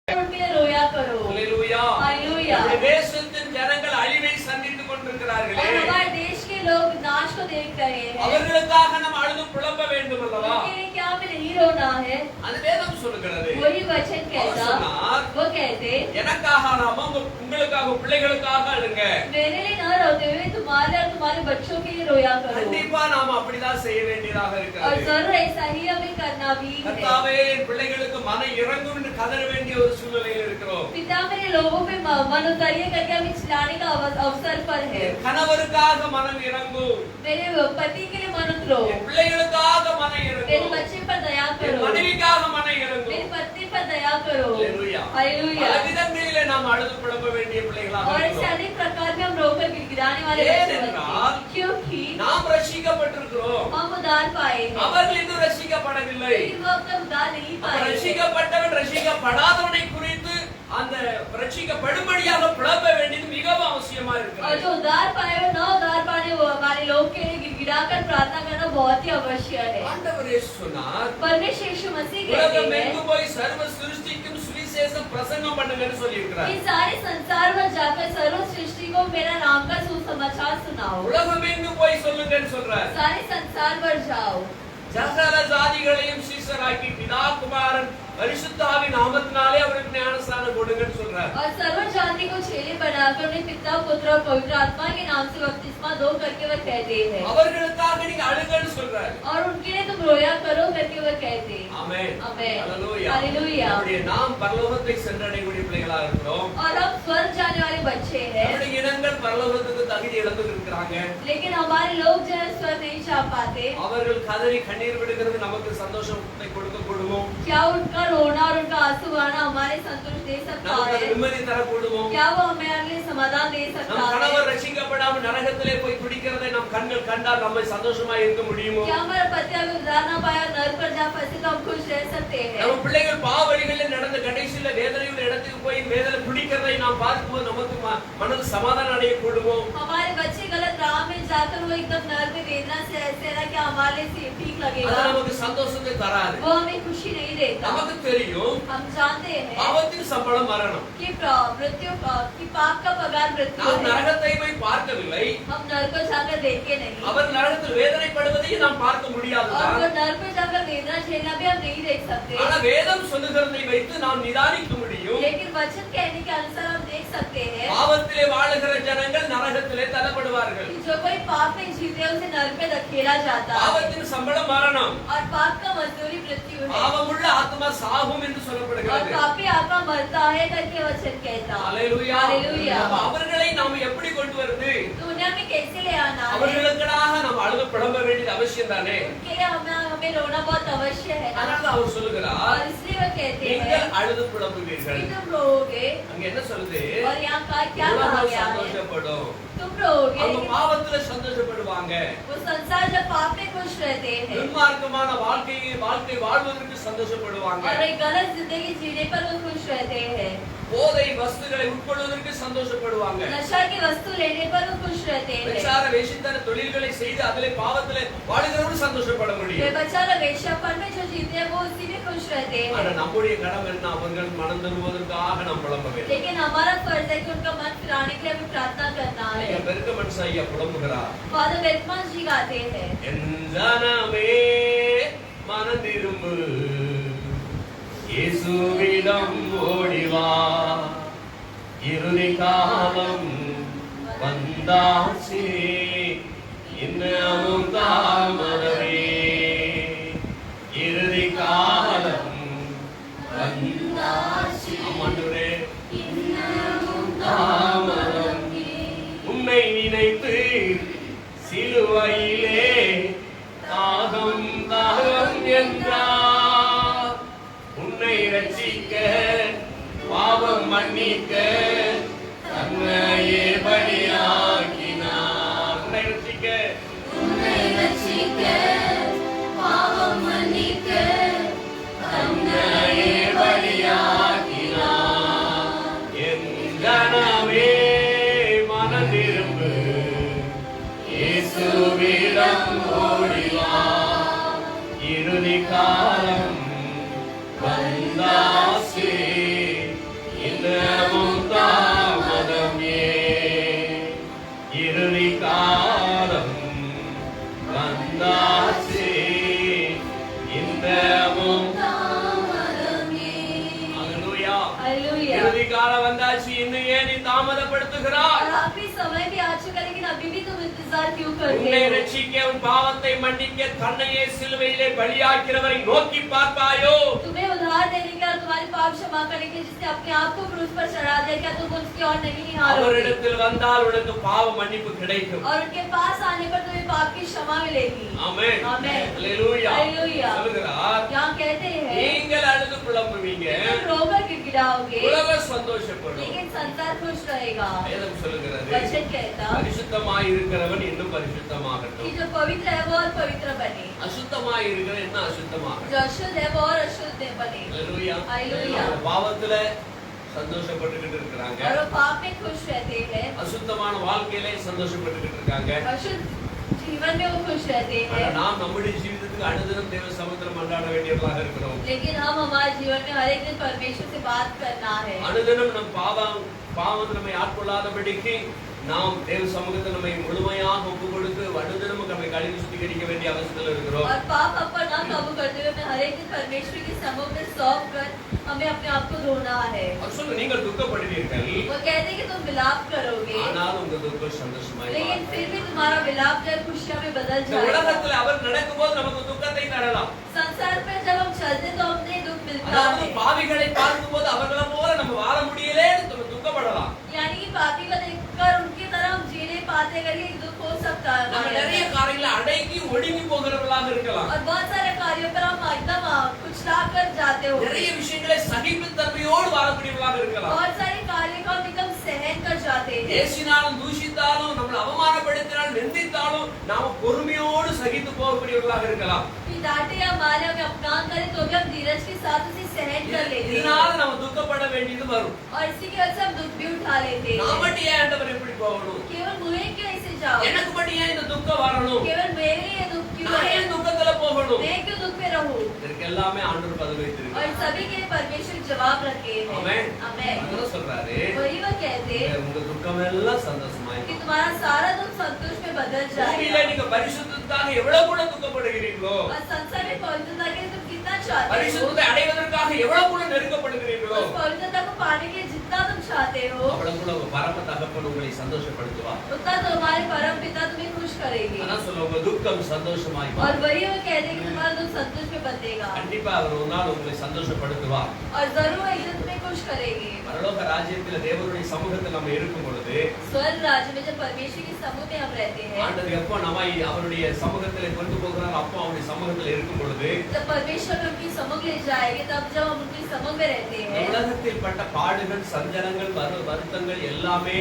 उनके लिए रोया करो। அல்லேலூயா. हालेलुया। நம்முடைய தேசத்தின் ஜனங்கள் அழிவை சந்தித்துக் கொண்டிருக்கிறார்களே. और हमारे देश के लोग नाश को देख रहे हैं। அவர்களுக்காக நாம் அழுது புலம்ப வேண்டும் அல்லவா? उनके लिए क्या हमें नहीं रोना है? அது வேதம் சொல்லுகிறது. वही वचन कहता, அவர் சொன்னார், वो कहते எனக்காக அழாம உங்களுக்காக பிள்ளைகளுக்காக அழுங்க. मेरे लिए न रोते हुए तुम्हारे और तुम्हारे बच्चों के लिए रोया करो। கண்டிப்பா நாம அப்படிதான் செய்ய வேண்டியதாக और இருக்கிறது. जरूर ऐसा ही हमें करना भी है। கர்த்தாவே, என் பிள்ளைகளுக்கு மன இறங்கும் என்று கதற வேண்டிய ஒரு சூழ்நிலையில் இருக்கிறோம். पिता मेरे लोगों पे मन उतरिए करके हमें चिल्लाने का अवसर पर है। என் கணவருக்காக மனம் இறங்கும், मेरे पति के लिए मन उतरो, என் பிள்ளைகளுக்காக மன मेरे இறங்கும், बच्चे पर दया என் करो, மனைவிக்காக மன मेरी இறங்கும். पत्नी पर दया करो। करो। Hallelujah. हालेलुया। பல விதங்களிலே நாம் அழுது புலம்ப வேண்டிய பிள்ளைகளாக और ऐसे இருக்கிறோம். अनेक प्रकार में हम रोकर गिड़गिड़ाने वाले बच्चे बनते ஏனென்றால் हैं। क्योंकि நாம் ரட்சிக்கப்பட்டிருக்கிறோம். हम उद्धार पाए हैं, அவர்கள் இன்னும் ரட்சிக்கப்படவில்லை. लेकिन वो अब तक उद्धार नहीं அப்ப पाए हैं। ரட்சிக்கப்பட்டவன் ரட்சிக்கப்படாதவனை குறித்து அந்த ரட்சிக்கப்படும்படியாக புலம்ப வேண்டியது மிகவும் அவசியமா और இருக்கிறது. जो उद्धार पाए और न उद्धार पाने वाले लोग के लिए गिड़गिड़ाकर प्रार्थना करना बहुत ही अवश्य है। ஆண்டவர் இயேசு சொன்னார், परमेश्वर यीशु मसीह कहते உலகம் हैं எங்கும் போய் சர்வ சிருஷ்டிக்கும் சுவிசேஷம் பிரசங்கம் பண்ணுங்கன்னு சொல்லி कि இருக்கிறார். सारे संसार में जाकर सर्व सृष्टि को मेरा नाम का सुसमाचार सुनाओ। உலகம் எங்கும் போய் சொல்லுங்கன்னு சொல்றார். सारे संसार पर जाओ, சகல ஜாதிகளையும் சீஷராக்கி பிதா குமாரன் பரிசுத்த ஆவி நாமத்தினாலே அவருக்கு ஞானஸ்நானம் கொடுங்கன்னு சொல்றார். और सर्व जाति को चेले बनाकर उन्हें पिता पुत्र और पवित्र आत्मा के नाम से बपतिस्मा दो करके वह कहते हैं, அவர்களுக்காக நீங்க அழுங்கன்னு சொல்றார். और उनके लिए तुम रोया करो करके वह कहते हैं। ஆமென். आमेन। ஹalleluya. हालेलुया। நம்முடைய நாம் பரலோகத்தை சென்றடையக்கூடிய பிள்ளைகளா இருக்கிறோம். और हम स्वर्ग जाने वाले बच्चे हैं, நம்முடைய இனங்கள் பரலோகத்துக்கு தகுதி இழந்து இருக்கிறாங்க. लेकिन हमारे लोग जो है स्वर्ग नहीं जा पाते। அவர்கள் கதறி கண்ணீர் விடுகிறது நமக்கு சந்தோஷத்தை கொடுக்க கூடுமோ? क्या उनका रोना और उनका आंसू बहाना हमारे संतोष दे सकता நமக்கு है? நிம்மதி தர கூடுமோ? क्या वो हमें अगले समाधान दे सकता நம் है? கணவர் ரட்சிக்கப்படாமல் நரகத்திலே போய் துடிக்கிறதை நம் கண்கள் கண்டால் நம்ம சந்தோஷமா இருக்க முடியுமோ? क्या हमारा पति अगर उद्धार ना पाया और नरक पर जा फंसे तो हम खुश रह सकते हैं? நம்ம பிள்ளைகள் பாவவழிகளில் நடந்த கடைசியில வேதனையுள்ள இடத்துக்கு போய் வேதனை துடிக்கிறதை நாம் பார்க்கும்போது நமக்கு மனது சமாதானம் அடைய கூடுமோ? हमारे बच्चे गलत राह में जाकर वो एकदम नरक में वेदना से ऐसे ना क्या हमारे लिए ठीक அது लगेगा? நமக்கு சந்தோஷத்தை தராது. वो हमें खुशी नहीं देता। நமக்கு தெரியும் हम जानते हैं பாவத்தின் சம்பளம் மரணம். कि मृत्यु कि पाप का पगार मृत्यु நாம் है। நரகத்தை போய் பார்க்கவில்லை. हम नरक को जाकर देखे नहीं, அவர் நரகத்தில் வேதனைப்படுவதையும் நாம் பார்க்க और वो முடியாதுதான். नरक में जाकर वेदना झेलना भी हम नहीं देख सकते। ஆனா வேதம் சொல்லுகிறதை வைத்து நாம் நிதானிக்க முடியும். लेकिन वचन कहने के अनुसार हम देख सकते हैं பாவத்திலே வாழுகிற ஜனங்கள் நரகத்திலே தள்ளப்படுவார்கள். कि जो कोई पाप में जीते हैं उसे नरक में धकेला जाता है, பாவத்தின் சம்பளம் மரணம். और पाप का मजदूरी मृत्यु है, பாவமுள்ள ஆத்மா சாகும் என்று और சொல்லப்படுகிறது. पापी आत्मा मरता है करके वचन कहता है। ஹalleluya. हालेलुया। அப்ப அவர்களை நாம் எப்படி கொண்டு வருது? दुनिया में कैसे ले आना है? அவர்களுக்காக நாம் அழுது புலம்ப வேண்டியது அவசியம் தானே. उनके लिए हमें रोना बहुत अवश्य है ना? அதனால அவர் சொல்லுகிறார், और इसलिए वो कहते हैं நீங்கள் அழுது புலம்புவீர்கள். कि तुम रोओगे, அங்க என்ன சொல்லுது? और यहाँ का क्या कहा உலகம் गया है? சந்தோஷப்படும். तुम रोओगे। அவங்க பாவத்துல சந்தோஷப்படுவாங்க. वो संसार जब पाप में खुश रहते हैं துன்மார்க்கமான வாழ்க்கை வாழ்வதற்கு சந்தோஷப்படுவாங்க. और एक गलत जिंदगी जीने पर वो खुश रहते हैं, போதை வஸ்துகளை உட்கொள்வதற்கு சந்தோஷப்படுவாங்க. नशा की वस्तु लेने पर वो खुश रहते हैं, விபச்சார வேசித்தன தொழில்களை செய்து அதிலே பாவத்திலே வாழுகிறவர்கள் சந்தோஷப்பட முடியும். बेबचार और वेश्यापन में जो जीते हैं वो उसी में खुश रहते ஆனா हैं। நம்முடைய கடமை என்ன? அவர்கள் மனம் திரும்புவதற்காக நாம் புலம்ப வேண்டும். लेकिन हमारा फर्ज है कि उनका मन फिराने के लिए हमें प्रार्थना करना है। ஐயா பெருக்க மனுஷன் ஐயா புலம்புகிறார். फादर वेलकम जी गाते हैं, என் ஜனமே மனம் திரும்பு, இயேசுவிடம் ஓடி வா, இறுதி காலம் வந்தாச்சு, இன்னமும் தாமதமே, இறுதி காலம் வந்தாச்சு. ஆமாண்டவரே, தாமதம். உன்னை நினைத்து சிலுவையிலே தாகம் தாகம் என்றார். உன்னை ரட்சிக்க பாவம் மன்னிக்க தன்னையே பலியாக்கினார். உன்னை ரட்சிக்க பாவம் மன்னிக்க தன்னையே பலியாக்கினார். என் ஜனமே மனம் திரும்பு, இயேசுவிடம் ஓடி வா, இறுதி காலம் வந்தாச்சு, இன்னமும் தாமதம் ஏன்? இறுதி காலம் வந்தாச்சு, இன்னமும் ஹalleluya. हालेलुया। இறுதி காலம் வந்தாச்சு, இன்னும் ஏன் நீ தாமதப்படுத்துகிறாய்? और आखिरी समय भी आ चुका है, लेकिन अभी भी तुम इंतजार क्यों करते உன்னை हो? ரட்சிக்க உன் பாவத்தை மன்னிக்க தன்னையே சிலுவையிலே பலியாக்கிறவரை நோக்கி பார்ப்பாயோ? तुम्हें उधार देने का और तुम्हारे पाप क्षमा करने के जिसने अपने आप को क्रूस पर चढ़ा दिया, क्या तुम उसकी ओर नहीं निहारोगे? அவரிடத்தில் வந்தால் உனக்கு பாவ மன்னிப்பு கிடைக்கும். और उनके पास आने पर तुम्हें पाप की क्षमा मिलेगी। ஆமென். ஆமென். ஹalleluya. हालेलुया। சொல்லுகிறார், यहाँ कहते हैं நீங்கள் அழுது புலம்புவீங்க, तुम रोकर गिराओगे உலகம் சந்தோஷப்படும். लेकिन संसार खुश रहेगा। வேதம் சொல்லுகிறது वचन कहता பரிசுத்தமாய் இருக்கிறவன் இன்னும் பரிசுத்தமாகட்டும். कि जो पवित्र है वो और पवित्र बने, அசுத்தமாய் இருக்கிற என்ன அசுத்தமாகட்டும். जो अशुद्ध है वो और अशुद्ध बने। அல்லேலூயா. அல்லேலூயா. பாவத்துல சந்தோஷப்பட்டுக்கிட்டு இருக்காங்க. और वो पाप में खुश रहते हैं, அசுத்தமான வாழ்க்கையிலே சந்தோஷப்பட்டுக்கிட்டு இருக்காங்க. अशुद्ध जीवन में वो खुश रहते ஆனா हैं। நாம் நம்முடைய ஜீவிதத்துக்கு அனுதினம் தேவ சமுத்திரம் மன்றாட வேண்டியவர்களாக இருக்கிறோம். लेकिन हम हमारे जीवन में हर एक दिन परमेश्वर से बात करना है। அனுதினம் நம் பாவம் நம்மை ஆட்கொள்ளாதபடிக்கு நாம் தேவ சமூகத்தை நம்மை முழுமையாக ஒப்பு கொடுத்து அனுதினமும் நம்மை கழுவி சுத்திகரிக்க வேண்டிய அவசியத்தில் இருக்கிறோம். और पाप अपन ना काबू करते हुए हमें हर एक दिन परमेश्वर के समूह में सौंप कर हमें अपने आप को धोना है। அவர் சொல்ல நீங்கள் துக்கப்படுவீர்கள், वो कहते हैं कि तुम विलाप करोगे, ஆனால் உங்க துக்கம் சந்தோஷமாய் लेकिन மாறும். फिर भी तुम्हारा विलाप जो है खुशियां में बदल இந்த जाएगा। உலகத்தில் அவர் நடக்கும்போது நமக்கு துக்கத்தை தரலாம். संसार में जब हम चलते तो हमने दुख मिलता அதாவது है, பாவிகளை பார்க்கும்போது அவர்களை போல நம்ம வாழ முடியலேன்னு நம்ம துக்கப்படலாம். यानी कि पापी को देखकर उनकी तरह हम जी नहीं पाते करके दुख हो सकता है நம்ம हमारे நிறைய अंदर। காரியங்களை அடக்கி ஒடுங்கி போகிறவர்களாக இருக்கலாம். और बहुत सारे कार्यों पर हम एकदम कुचला कर जाते हो, நிறைய விஷயங்களை சகிப்புத்தன்மையோடு வாழக்கூடியவர்களாக இருக்கலாம். बहुत सारे कार्यों को हम एकदम सहन कर जाते हैं। ஏசினாலும் தூஷித்தாலும் நம்மளை அவமானப்படுத்தினாலும் நிந்தித்தாலும் நாம பொறுமையோடு சகித்து போகக்கூடியவர்களாக இருக்கலாம். कि डांटे या मारे हमें अपमान करे तो भी हम धीरज के साथ उसे सहन कर लेते இதனால हैं, நம்ம துக்கப்பட வேண்டியது வரும். और इसी की वजह से हम दुख भी उठा लेते நான் हैं। மட்டும் ஏன் ஆண்டவர் இப்படி போகணும், केवल मुझे क्यों ऐसे जाओ, எனக்கு மட்டும் ஏன் இந்த துக்கம் வரணும், केवल मेरे लिए ये दुख क्यों நான் है, ஏன் துக்கத்துல போகணும், मैं क्यों दुख में रहूं। இதற்கு எல்லாமே ஆண்டவர் பதில் और வைத்திருக்கிறார். सभी के लिए परमेश्वर जवाब रखे हैं। ஆமென். आमेन। அதனால சொல்றாரு वही वो कहते உங்க துக்கம் எல்லாம் சந்தோஷமாய் कि तुम्हारा सारा दुख संतोष में बदल பூமியில जाएगा। நீங்க பரிசுத்தத்துக்காக எவ்வளவு கூட துக்கப்படுகிறீர்களோ, और संसार में पवित्रता के लिए तुम कितना चाहते हो, பரிசுத்தத்தை அடைவதற்காக எவ்வளவு கூட நெருக்கப்படுகிறீர்களோ, उस पवित्रता को पाने के लिए जितना तुम चाहते हो அவ்வளவு கூட உங்க பரம தகப்பன் உங்களை சந்தோஷப்படுத்துவார். उतना तुम्हारे परम पिता तुम्हें खुश करेंगे। அதான் சொல்ல உங்க துக்கம் சந்தோஷமாய் और மாறும். वही वो कहते हैं कि तुम्हारा दुख संतोष में बदलेगा, கண்டிப்பா அவர் ஒரு நாள் உங்களை சந்தோஷப்படுத்துவார். और जरूर एक दिन तुम्हें खुश करेंगे। பரலோக ராஜ்யத்தில் தேவனுடைய சமூகத்தில் நம்ம இருக்கும் பொழுது स्वर्ग राज्य में जब परमेश्वर के समूह में हम रहते हैं, ஆண்டவர் எப்போ நம்மை அவருடைய சமூகத்திலே கொண்டு போகிறார், அப்போ அவருடைய சமூகத்தில் இருக்கும் பொழுது जब परमेश्वर में उनकी समूह ले जाएंगे, तब जब हम उनके समूह में रहते இந்த हैं, உலகத்தில் பட்ட பாடுகள் சஞ்சலங்கள் வருத்தங்கள் எல்லாமே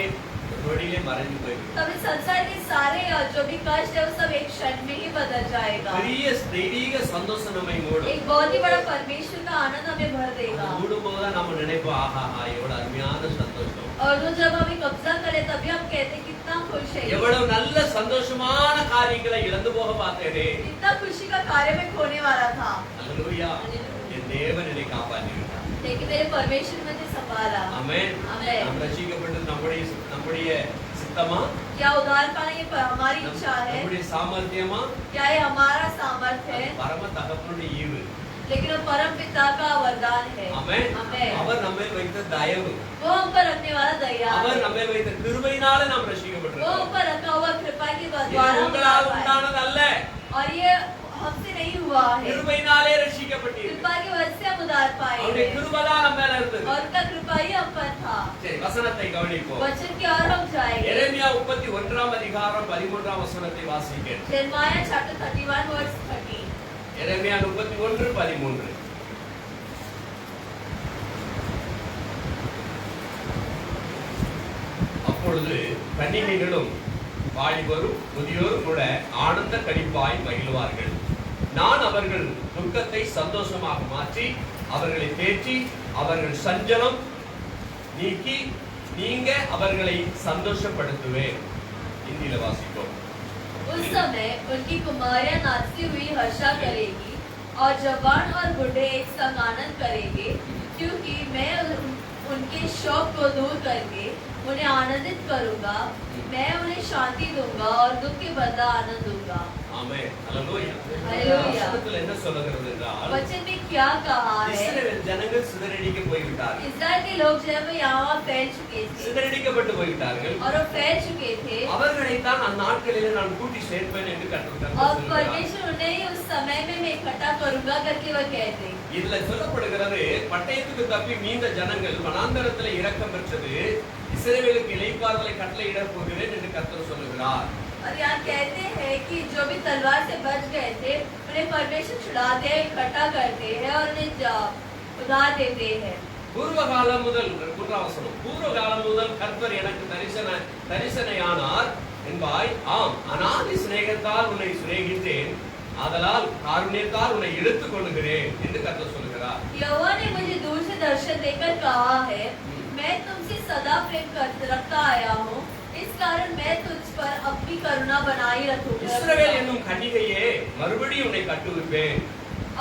நொடியிலே மறைந்து போயிடும். तब इस संसार के सारे जो भी कष्ट है वो सब एक क्षण में ही बदल जाएगा। பெரிய தெய்வீக சந்தோஷம் நம்மை மூடும். एक बहुत ही बड़ा परमेश्वर का आनंद हमें भर देगा। மூடும்போது தான் நம்ம நினைப்போம், ஆஹா எவ்வளவு அருமையான சந்தோஷம், और वो जब हमें कब्जा करे तभी हम कहते हैं कितना खुश है, எவ்வளவு நல்ல சந்தோஷமான காரியங்களை இழந்து போக பார்த்தேனே. कितना खुशी का कार्य में खोने वाला था, அல்லேலூயா. என் தேவன் என்னை காப்பாற்றினார். लेकिन मेरे परमेश्वर ने मुझे संभाला। ஆமென். ஆமென்। நாம் ரட்சிக்கப்பட்டது நம்முடைய சித்தமா, क्या उद्धार पाना ये हमारी इच्छा है, நம்முடைய சாமர்த்தியமா, क्या ये हमारा सामर्थ्य है, பரம தகப்பனுடைய ஈவு. लेकिन वो परम पिता का वरदान है। ஆமென். आमेन। அவர் நம்மை வைத்த தயவு, वो हम पर रखने वाला दया அவர் है, நம்மை வைத்த கிருபையினால நாம் वो ரட்சிக்கப்பட்டிருக்கிறோம். ऊपर रखा हुआ कृपा के இது द्वारा हम உங்களால் उद्धार पाए। உண்டானது அல்ல, और ये हमसे नहीं हुआ है, கிருபையினாலே ரட்சிக்கப்பட்டீர்கள். कृपा की वजह से हम उद्धार पाए அவருடைய हैं, கிருபை தான் நம்ம மேல இருந்தது. और उनका कृपा ही हम पर था। சரி, வசனத்தை கவனிப்போம். वचन की ओर हम जाएंगे। எரேமியா 31 அதிகாரம் 13 வசனத்தை வாசிக்க. Jeremiah chapter 31 verse 13। எரேமியா 31:13. அப்பொழுது கன்னிகைகளும் வாலிபரும் முதியோரும் கூட ஆனந்த களிப்பாய் மகிழ்வார்கள். நான் அவர்கள் துக்கத்தை சந்தோஷமாக மாற்றி அவர்களை தேற்றி அவர்கள் சஞ்சலம் நீக்கி நீங்க அவர்களை சந்தோஷப்படுத்துவேன். हिंदी वासिकों। उस समय उनकी कुमारियां नाचती हुई हर्षा करेगी और जवान और बूढ़े एक संग आनंद करेंगे, क्योंकि मैं उनके शौक को दूर करके उन्हें आनंदित करूंगा। मैं उन्हें शांति दूंगा और दुख के बदला आनंद दूंगा। आमेन। हालेलुया। हालेलुया। வசனத்தில் என்ன சொல்லுகிறது என்றால், वचन में क्या कहा है? இஸ்ரவேல் ஜனங்கள் சிதறடிக்க போய்விட்டார்கள். इस्राएल के लोग जो है वो यहाँ फैल चुके थे சிதறடிக்கப்பட்டு போய்விட்டார்கள். और वो फैल चुके थे, அவர்களை தான் அந்நாட்களிலே நான் கூட்டி சேர்ப்பேன் என்று கர்த்தர் और சொல்கிறார். परमेश्वर उन्हें ही उस समय में मैं इकट्ठा करूंगा करके वह कहते। இதுல சொல்லப்படுகிறது, பட்டயத்துக்கு தப்பி மீந்த ஜனங்கள் வனாந்தரத்திலே இரக்கம் பெற்றது, இஸ்ரவேலுக்கு இளைப்பாறுதலை கட்டளையிட போகிறேன் என்று கர்த்தர் சொல்லுகிறார். और यहाँ कहते हैं कि जो भी तलवार से बच गए थे उन्हें परमेश्वर छुड़ाते हैं, इकट्ठा करते हैं और उन्हें उधार देते हैं। பூர்வ காலம் முதல் குற்றவசனம் பூர்வ காலம் முதல் கர்த்தர் எனக்கு தரிசனையானார் என்பாய். ஆம், அநாதி சிநேகத்தால் உன்னை சிநேகித்தேன், ஆதலால் காருண்யத்தால் உன்னை எடுத்துக் கொள்ளுகிறேன் என்று கர்த்தர் சொல்கிறார். यहोवा ने मुझे दूर से दर्शन देकर कहा है, मैं तुमसे सदा प्रेम रखता आया हूँ, इस कारण मैं तुझ पर अपनी करुणा बनाई रखूंगा. இஸ்ரவேல் என்னும் கன்னிகையே, மறுபடியும் உன்னை கட்டுவிப்பேன்.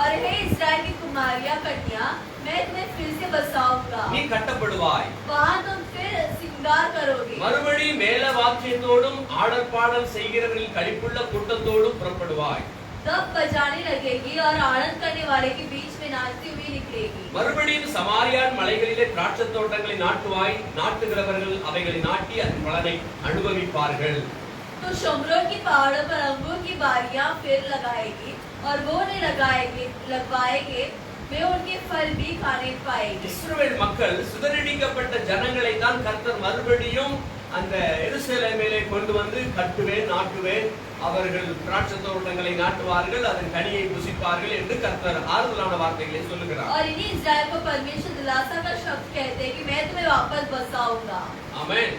और हे इस्राएल की कुमारियां कन्या, मैं तुम्हें फिर से बसाऊंगा. நீ கட்டப்படுவாய். वहाँ तुम फिर सिंगार करोगे. மறுபடியும் மேல வாக்கியத்தோடும் ஆடல் பாடல் செய்கிறவர்களின் களிப்புள்ள கூட்டத்தோடும் புறப்படுவாய். तब बजाने लगेगी और आनंद करने वाले के बीच में नाचती हुई निकलेगी. மறுபடியும் சமாரியான் மலைகளிலே திராட்சை தோட்டங்களை நாட்டுவாய், நாட்டுகிறவர்கள் அவைகளை நாட்டி அதன் பலனை அனுபவிப்பார்கள். तो शोमरोन की पहाड़ों पर अंगूर की बारियां फिर लगाएगी और वो ने लगवाएंगे, वे उनके फल भी खाने पाएंगे. இஸ்ரவேல் மக்கள் சிதறடிக்கப்பட்ட ஜனங்களை தான் கர்த்தர் மறுபடியும் அந்த எருசலேமிலே கொண்டு வந்து கட்டுவேன், நாட்டுவேன், அவர்கள் திராட்சை தோட்டங்களை நாட்டுவார்கள், அதன் கனியை புசிப்பார்கள் என்று கர்த்தர் ஆறுதலான வார்த்தைகளை சொல்லுகிறார். और इन्हीं इस्राएल को परमेश्वर दिलासा का शब्द कहते हैं कि मैं तुम्हें वापस बसाऊंगा. ஆமென்.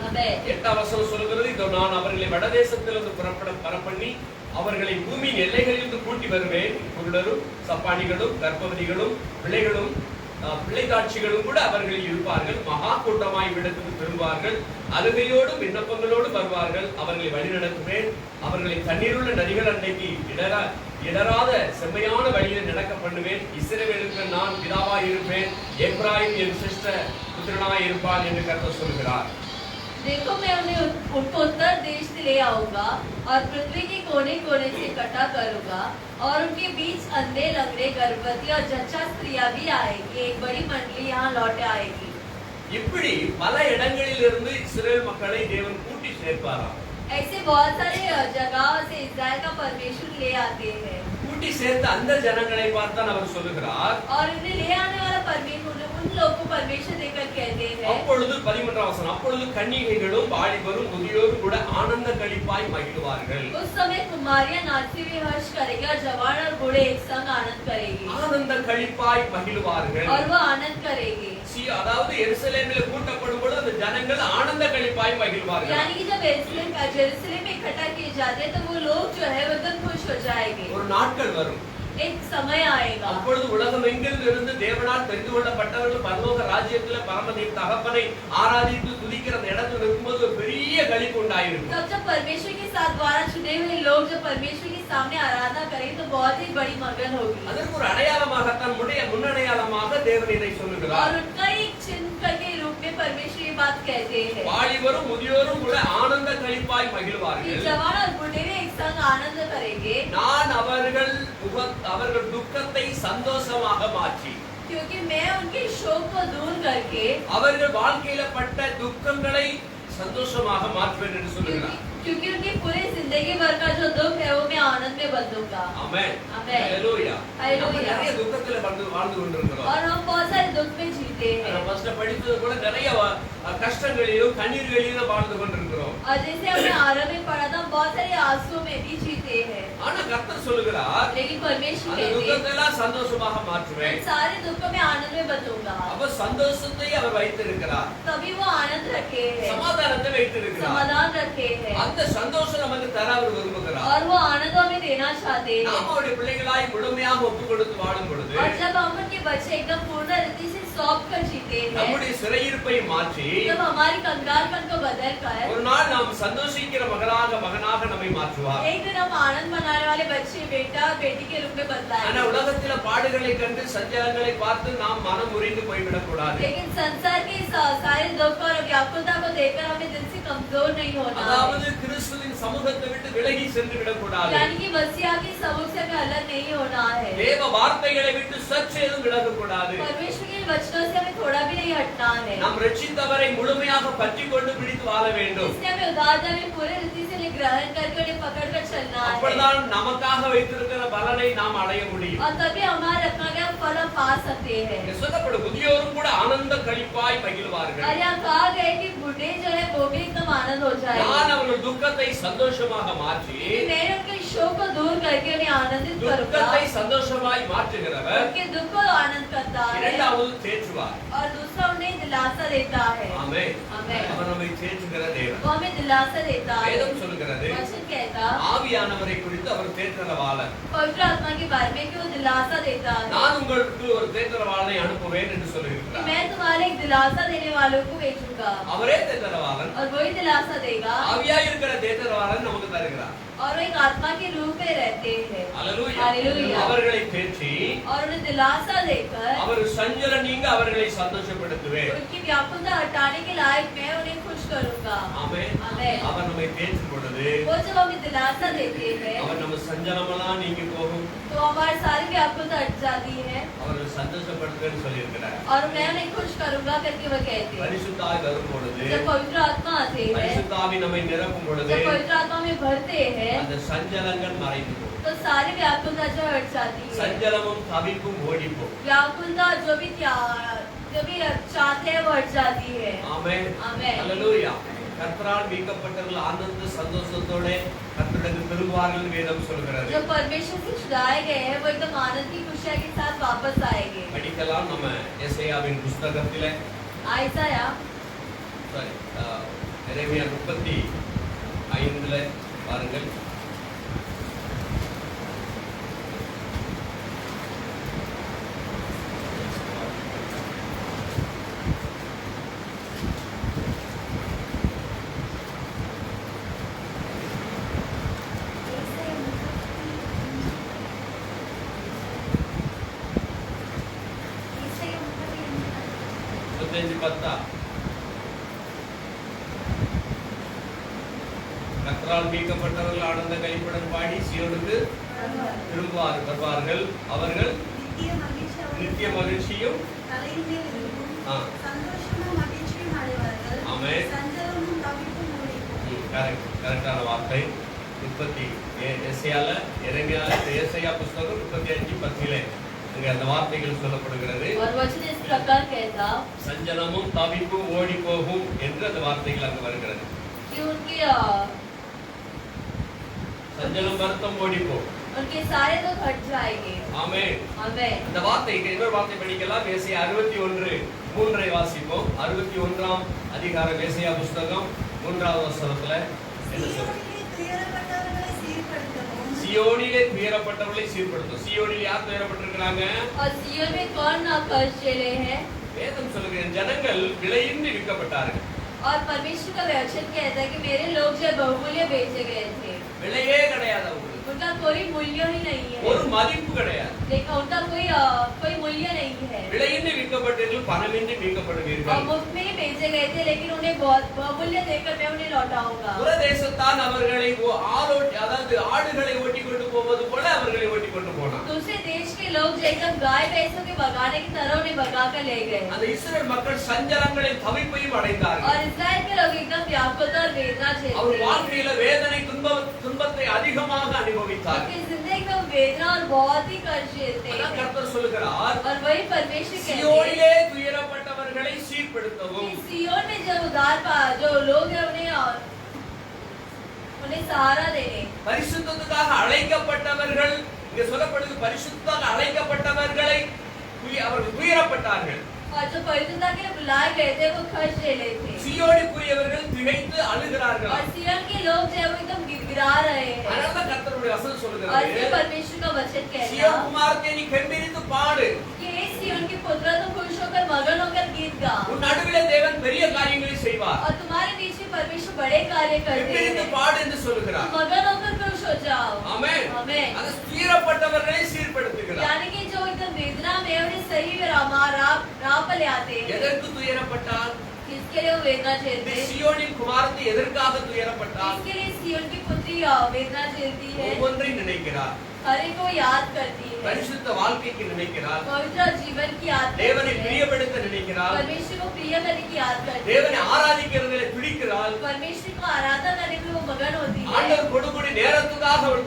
आमेन. 8ஆம் வசனம் சொல்கிறது, இதோ நான் அவர்களை வடதேசத்திலிருந்து பரப்பண்ணி அவர்களை பூமியின் எல்லைகளிலிருந்து கூட்டி வருவேன். குருடரும் சப்பானிகளும் கர்ப்பவதிகளும் பிள்ளைகளும் பிள்ளைக்காட்சிகளும் கூட அவர்களில் இருப்பார்கள். மகா கூட்டமாய் விடத்துக்கு திரும்புவார்கள். அழுகையோடும் விண்ணப்பங்களோடும் வருவார்கள். அவர்களை வழிநடத்துவேன். அவர்களை தண்ணீருள்ள நதிகள் அன்னைக்கு இடராத செம்மையான வழியில் நடக்க பண்ணுவேன். இஸ்ரவேலுக்கு நான் பிதாவாய் இருப்பேன், எப்ராயிம் என் சிஷ்ட புத்திரனாய் இருப்பான் என்று கர்த்தர் சொல்கிறார். देखो मैं उन्हें उनको उत्तर देश से ले आऊंगा और पृथ्वी के कोने कोने से इकट्ठा करूंगा और उनके बीच अंधे लंगड़े गर्भवती और जच्चा स्त्रियां भी आएगी. एक बड़ी मंडली यहाँ लौट आएगी. இப்படி பல இடங்களிலிருந்து இஸ்ரவேல் மக்களை தேவன் கூட்டி சேர்ப்பாராம். ऐसे बहुत सारे जगहों से इस्राएल का परमेश्वर ले आते हैं. கூட்டி சேர்த்த அந்த ஜனங்களை பார்த்தான் அவர் சொல்லுகிறார். और उन्हें ले आने वाला परमेश्वर उन लोगों को परमेश्वर देकर कहते हैं. அப்பொழுது 13ஆம் வசனம், அப்பொழுது கன்னிகைகளும் வாலிபரும் முதியோரும் கூட ஆனந்த களிப்பாய் மகிழ்வார்கள். उस समय कुमारियां नाचती हुई हर्ष करेगी और जवान और बूढ़े एक संग आनंद करेगी. ஆனந்த களிப்பாய் மகிழ்வார்கள். और वो आनंद करेगी. அதாவது எருசலேமில் கூட்டப்படும் பொழுது அந்த ஜனங்கள் ஆனந்த களிப்பாய் மகிழ்வார்கள். यानी कि जब यरूशलेम में इकट्ठा किए जाते हैं तो वो लोग जो है वो एकदम खुश हो जाएंगे. ஒரு நாட்கள் வரும், एक समय आएगा. அப்பொழுது உலகம் எங்கிலும் இருந்து தேவனால் தெரிந்து கொள்ளப்பட்டவர்கள் பரலோக ராஜ்யத்துல பரமதேவ தகப்பனை ஆராதித்து துதிக்கிற அந்த இடத்துல இருக்கும்போது ஒரு பெரிய களிப்பு உண்டாயிருக்கும். तब जब परमेश्वर के साथ द्वारा चुने हुए लोग जब परमेश्वर के सामने आराधना करें तो बहुत ही बड़ी मगन होगी. அதற்கு ஒரு அடையாளமாகத்தான் முன்னடையாளமாக தேவன் இதை சொல்லுகிறார். और उनका एक चिन्ह के रूप में परमेश्वर ये बात कहते हैं. வாலிபரும் முதியோரும் கூட ஆனந்த களிப்பாய் மகிழ்வார்கள். जवान और बूढ़े भी एक संग आनंद करेंगे. நான் அவர்கள் துக்கத்தை சந்தோஷமாக மாற்றி, क्योंकि मैं उनके शोक को दूर करके அவர்கள் வாழ்க்கையில பட்ட துக்கங்களை சந்தோஷமாக மாற்றுவேன் என்று சொல்லுகிறார். क्योंकि उनकी पूरी जिंदगी भर का जो दुख है वो मैं आनंद में बदलूंगा. ஆமென். ஆமென். ஹalleluya. ஹalleluya. நிறைய துக்கத்துல வாழ்ந்து கொண்டிருக்கிறோம். और हम बहुत सारे दुख में जीते हैं. நான் ஃபர்ஸ்ட் படிச்சது கூட நிறைய கஷ்டங்களிலும் கண்ணீர்களிலும் வாழ்ந்து கொண்டிருக்கிறோம். और जैसे हमने आरंभ में पढ़ा था, बहुत सारे आंसुओं में भी जीते हैं. ஆனா கர்த்தர் சொல்லுகிறார், लेकिन परमेश्वर அந்த कहते हैं துக்கத்தை எல்லாம் சந்தோஷமாக மாற்றுவேன். इन सारे दुखों में आनंद में बदलूंगा. அப்ப சந்தோஷத்தை அவர் வைத்திருக்கிறார், तभी वो आनंद रखे हैं, சமாதானத்தை வைத்திருக்கிறார். समाधान रखे हैं. அந்த சந்தோஷம் நமக்கு தர அவர் விரும்புகிறார். और वो आनंद हमें देना चाहते हैं. நாம் அவருடைய பிள்ளைகளாய் முழுமையாக ஒப்பு கொடுத்து வாழும் பொழுது और जब हम उनके बच्चे एकदम पूर्ण रीति से सौंप कर जीते हैं, நம்முடைய சிறையிருப்பை மாற்றி जब हमारी कंगालपन को बदल कर ஒரு நாள் நாம் சந்தோஷிக்கிற மகனாக நம்மை மாற்றுவார். एक दिन हम आनंद मनाने वाले बच्चे बेटा और बेटी के रूप में ஆனா बदलाएंगे. உலகத்தில பாடுகளை கண்டு சஞ்சலங்களை பார்த்து நாம் மனம் முறிந்து போய்விடக் கூடாது. लेकिन संसार के सारे दुख और व्याकुलता को देखकर हमें दिल से कमजोर नहीं होना அதாவது है. கிறிஸ்துவின் சமூகத்தை விட்டு விலகி சென்று விடக்கூடாது. यानी कि मसीहा के समूह से हमें अलग नहीं होना है. தேவ வார்த்தைகளை விட்டு சற்றேதும் விலகக்கூடாது. परमेश्वर के वचनों से हमें थोड़ा भी नहीं हटना है. நாம் ரட்சித்தவரை முழுமையாக பற்றிக் கொண்டு பிடித்து வாழ வேண்டும். इसलिए हमें उदारता में पूरे रीति से ग्रहण करके उन्हें पकड़ कर चलना है. அப்பொழுதுதான் நமக்காக வைத்திருக்கிற பலனை நாம் அடைய முடியும். और तभी हमारा रखा गया फल हम पा सकते हैं. இங்கே சொல்லப்படும் முதியோரும் கூட ஆனந்த களிப்பாய் மகிழ்வார்கள். और यहाँ कहा गया कि बूढ़े जो है वो भी एकदम आनंद हो நான் जाएंगे. அவர்கள் துக்கத்தை சந்தோஷமாக மாற்றி मैंने उनके शोक को दूर करके उन्हें आनंद आनंदित करूंगा துக்கத்தை சந்தோஷமாய் மாற்றுகிறவர் उनके दुख को आनंद करता है இரண்டாவது தேற்றுவார் और दूसरा उन्हें दिलासा देता है ஆமென் आमेन அவர் நம்மை தேற்றுகிற தேவன் वो हमें दिलासा देता है வேதம் சொல்கிறது वचन कहता ஆவியானவரை குறித்து அவர் தேற்றரவாளர் पवित्र आत्मा के बारे में कि वो दिलासा देता है நான் உங்களுக்கு ஒரு தேற்றரவாளனை அனுப்புவேன் என்று कि சொல்லியிருக்கிறார் मैं तुम्हारे एक दिलासा देने वालों को भेजूंगा அவரே தேற்றரவாளன் और वही दिलासा देगा ஆவியாய் இருக்கிற தேற்றரவாளன் நமக்கு தருகிறார் और वो एक आत्मा के रूप में रहते हैं அல்லேலூயா हालेलुया அவர்களை தேற்றி और उन्हें दिलासा देकर அவர் சஞ்சல நீங்க அவர்களை சந்தோஷப்படுத்துவேன் उनकी व्याकुलता हटाने के लायक मैं उन्हें खुश करूंगा ஆமென் आमेन அவர் நம்மை தேற்றும் பொழுது वो जब हमें दिलासा देते हैं அவர் நம்ம சஞ்சலமெல்லாம் நீங்கி போகும் तो हमारी सारी व्याकुलता हट जाती है அவர்கள் சந்தோஷப்படுத்துவேன்னு சொல்லியிருக்கிறார் और मैं उन्हें खुश करूंगा करके वो कहते हैं பரிசுத்தாய் வரும் பொழுது जब पवित्र आत्मा आते हैं பரிசுத்தாவி நம்மை நிரப்பும் பொழுது जब पवित्र आत्मा में भरते हैं அந்த சஞ்சலங்கள் மறைந்து போகும் तो सारी व्याकुलता जो हट जाती है சஞ்சலமும் தவிப்பும் ஓடி போகும் व्याकुलता जो भी चाहते हैं वो हट जाती है ஆமென் आमेन அல்லேலூயா கர்த்தரால் மீட்கப்பட்டவர்கள் ஆனந்த சந்தோஷத்தோட கர்த்தருக்கு திரும்புவார்கள் வேதம் சொல்கிறது जो परमेश्वर से छुड़ाए गए हैं वो एकदम आनंद की खुशियाँ के साथ वापस आएंगे படிக்கலாம் நம்ம எசேயாவின் புத்தகத்திலே आयसाया சாரி எரேமியா 35 பாருங்கள் கர்த்தரால் மீட்கப்பட்டவர்கள் ஆனந்த களிப்புடன் பாடி சீயோனுக்கு வருவார்கள் அவர்கள் நித்திய மகிழ்ச்சியும் தலையின் மேல் இருக்கும் சந்தோஷமும் மகிழ்ச்சியும் அடைவார்கள் ஆமென் சஞ்சலமும் தவிப்பும் ஓடிப்போம் கரெக்டான வார்த்தை 30 எசேயால எரேமியால ஏசாயா புத்தகம் 35:10 அங்க அந்த வார்த்தைகள் சொல்லப்படுகிறது और वचन इस प्रकार कहता சஞ்சலமும் தவிப்பும் ஓடி போகும் என்று அந்த வார்த்தைகள் அங்க வருகிறது कि उनकी சஞ்சலம் வருத்தம் ஓடி போகும் उनके सारे दुख हट जाएंगे ஆமென் आमेन அந்த வார்த்தைக்கு இன்னொரு வார்த்தை படிக்கலாம் ஏசாயா 61:3 வாசிப்போம் 61ஆம் அதிகாரம் ஏசாயா புத்தகம் 3வது வசனத்துல என்ன சொல்றது சீயோனிலே சியோனிலே துயரப்பட்டவர்களை துயரப்பட்டவர்களை சீர்படுத்தவும் சீர்படுத்தும் சியோனில் யார் துயரப்பட்டிருக்கிறாங்க और सिय्योन में कौन ना कष्ट झेले हैं வேதம் சொல்லுகிற ஜனங்கள் விலையின்றி விற்கப்பட்டார்கள் और परमेश्वर का वचन कहता है कि मेरे लोग जब बहुमूल्य बेचे गए थे விலையே கிடையாது அவங்களுக்கு उनका कोई मूल्य ही नहीं है ஒரு மதிப்பு கிடையாது लेकिन उनका कोई मूल्य नहीं है விலையின்றி விற்கப்பட்டீர்கள் பணமின்றி और மீட்கப்படுவீர்கள் मुफ्त में ही बेचे गए थे लेकिन उन्हें बहुत बहुमूल्य देकर मैं उन्हें लौटाऊंगा புறதேசத்தான் அவர்களை ஆளோட்டி அதாவது ஆடுகளை ஓட்டி கொண்டு போவது போல அவர்களை ஓட்டி கொண்டு போனான் दूसरे देश के लोग जो एकदम गाय भैंसों के भगाने की तरह उन्हें भगा कर ले गए அந்த இஸ்ரவேல் மக்கள் சஞ்சலங்களையும் தவிப்பையும் அடைந்தார்கள் और इस्राएल के लोग एकदम व्याकुलता और वेदना அவர் झेलते வாழ்க்கையில வேதனை துன்பத்தை அதிகமாக அனுபவித்தார் उनकी जिंदगी में वेदना और बहुत ही कष्ट झेलते அதான் हैं கர்த்தர் சொல்லுகிறார் और वही परमेश्वर कहते हैं சியோனிலே துயரப்பட்டவர்களை சீர்படுத்தவும் कि सिय्योन में जब जो लोग हैं उन्हें सहारा देने பரிசுத்தத்துக்காக அழைக்கப்பட்டவர்கள் இங்க சொல்லப்படுது பரிசுத்தத்துக்காக அழைக்கப்பட்டவர்களை அவர்கள் துயரப்பட்டார்கள் और जो पवित्रता के लिए बुलाए गए थे वो कष्ट झेले थे சியோனுக்குரியவர்கள் திகைத்து அழுகிறார்கள் और सिय्योन के लोग जो है वो एकदम गिड़गिड़ा रहे हैं அதனால கர்த்தருடைய வசனம் और சொல்லுகிறது इसलिए परमेश्वर का वचन कहता சியோன் குமாரத்தே நீ கெம்பீரித்து பாடு कि हे सिय्योन की पुत्र तुम खुश होकर मगन होकर गीत गा உன் நடுவிலே தேவன் பெரிய காரியங்களை செய்வார் और तुम्हारे बीच में परमेश्वर बड़े कार्य करते கெம்பீரித்து हैं பாடு என்று சொல்லுகிறார் तुम मगन होकर खुश हो जाओ ஆமென் आमेन அது துயரப்பட்டவர்களை சீர்படுத்துகிறார் यानी कि जो एकदम वेदना में उन्हें सही राह पर ले आते हैं எதற்கு துயரப்பட்டார் किसके लिए वो वेदना இந்த झेलते हैं சியோனின் குமாரத்தி எதற்காக துயரப்பட்டார் इसके लिए सिय्योन की पुत्री वेदना झेलती है ஒவ்வொன்றை நினைக்கிறார் हर एक को याद करती है பரிசுத்த வாழ்க்கைக்கு நினைக்கிறார் पवित्र जीवन की याद தேவனை करती है பிரியப்படுத்த நினைக்கிறார் परमेश्वर को प्रिय करने की याद करती தேவனை है ஆராதிக்கிறதிலே துடிக்கிறாள் परमेश्वर को आराधना करने में वो मगन होती है ஆண்டவர் கொடுக்கூடிய நேரத்துக்காக அவள்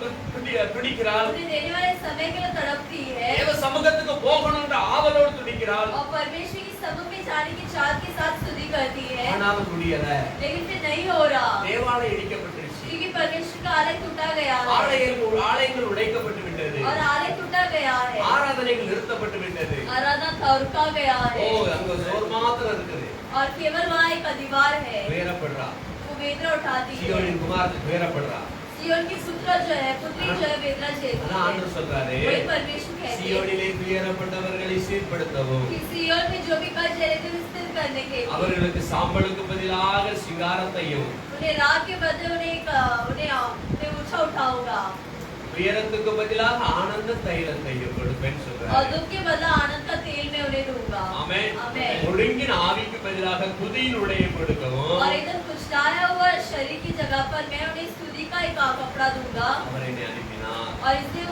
துடிக்கிறாள் उन्हें देने वाले समय के लिए तड़पती है தேவ சமூகத்துக்கு போகணும்ன்ற ஆவலோடு துடிக்கிறாள் और परमेश्वर की समुख में जाने की चाहत के साथ स्तुति करती है ஆனாலும் முடியல लेकिन फिर नहीं हो रहा தேவாலயம் இடிக்கப்பட்டுருச்சு क्योंकि परमेश्वर का आलय टूटा गया है ஆலயங்கள் உடைக்கப்பட்டு விட்டது आराधना का रुका गया ஓ है அங்க ஒரு மாத்திரம் இருக்குது. और केवल वहाँ एक दीवार है துயரப்படுறா. वो वेदना उठाती है சீயோனின் குமாரத்தி துயரப்படுறா. सिय्योन की पुत्र जो है पुत्री जो है वेदना झेलती ஆனா है ஆண்டவர் சொல்றாரு, वही परमेश्वर कहते हैं சீயோனிலே துயரப்பட்டவர்களை சீர்படுத்தவும், कि सिय्योन में जो भी कष्ट झेले थे स्थिर करने के लिए அவர்களுக்கு சாம்பலுக்கு பதிலாக சிங்காரத்தையும், उन्हें रात के बदले उन्हें ऊंचा उठाऊंगा துயரத்துக்கு பதிலாக ஆனந்த தைலத்தையும் கொடுப்பேன்னு और சொல்றாரு. दुख के बदला आनंद का तेल में उन्हें दूंगा ஆமென். आमेन ஒடுங்கின ஆவிக்கு பதிலாக துதியின் உடையை கொடுக்கவும், और एकदम कुचलाया हुआ शरीर की जगह पर मैं उन्हें स्तुति का एक कपड़ा दूंगा அவர் என்னை அனுப்பினார். और इसलिए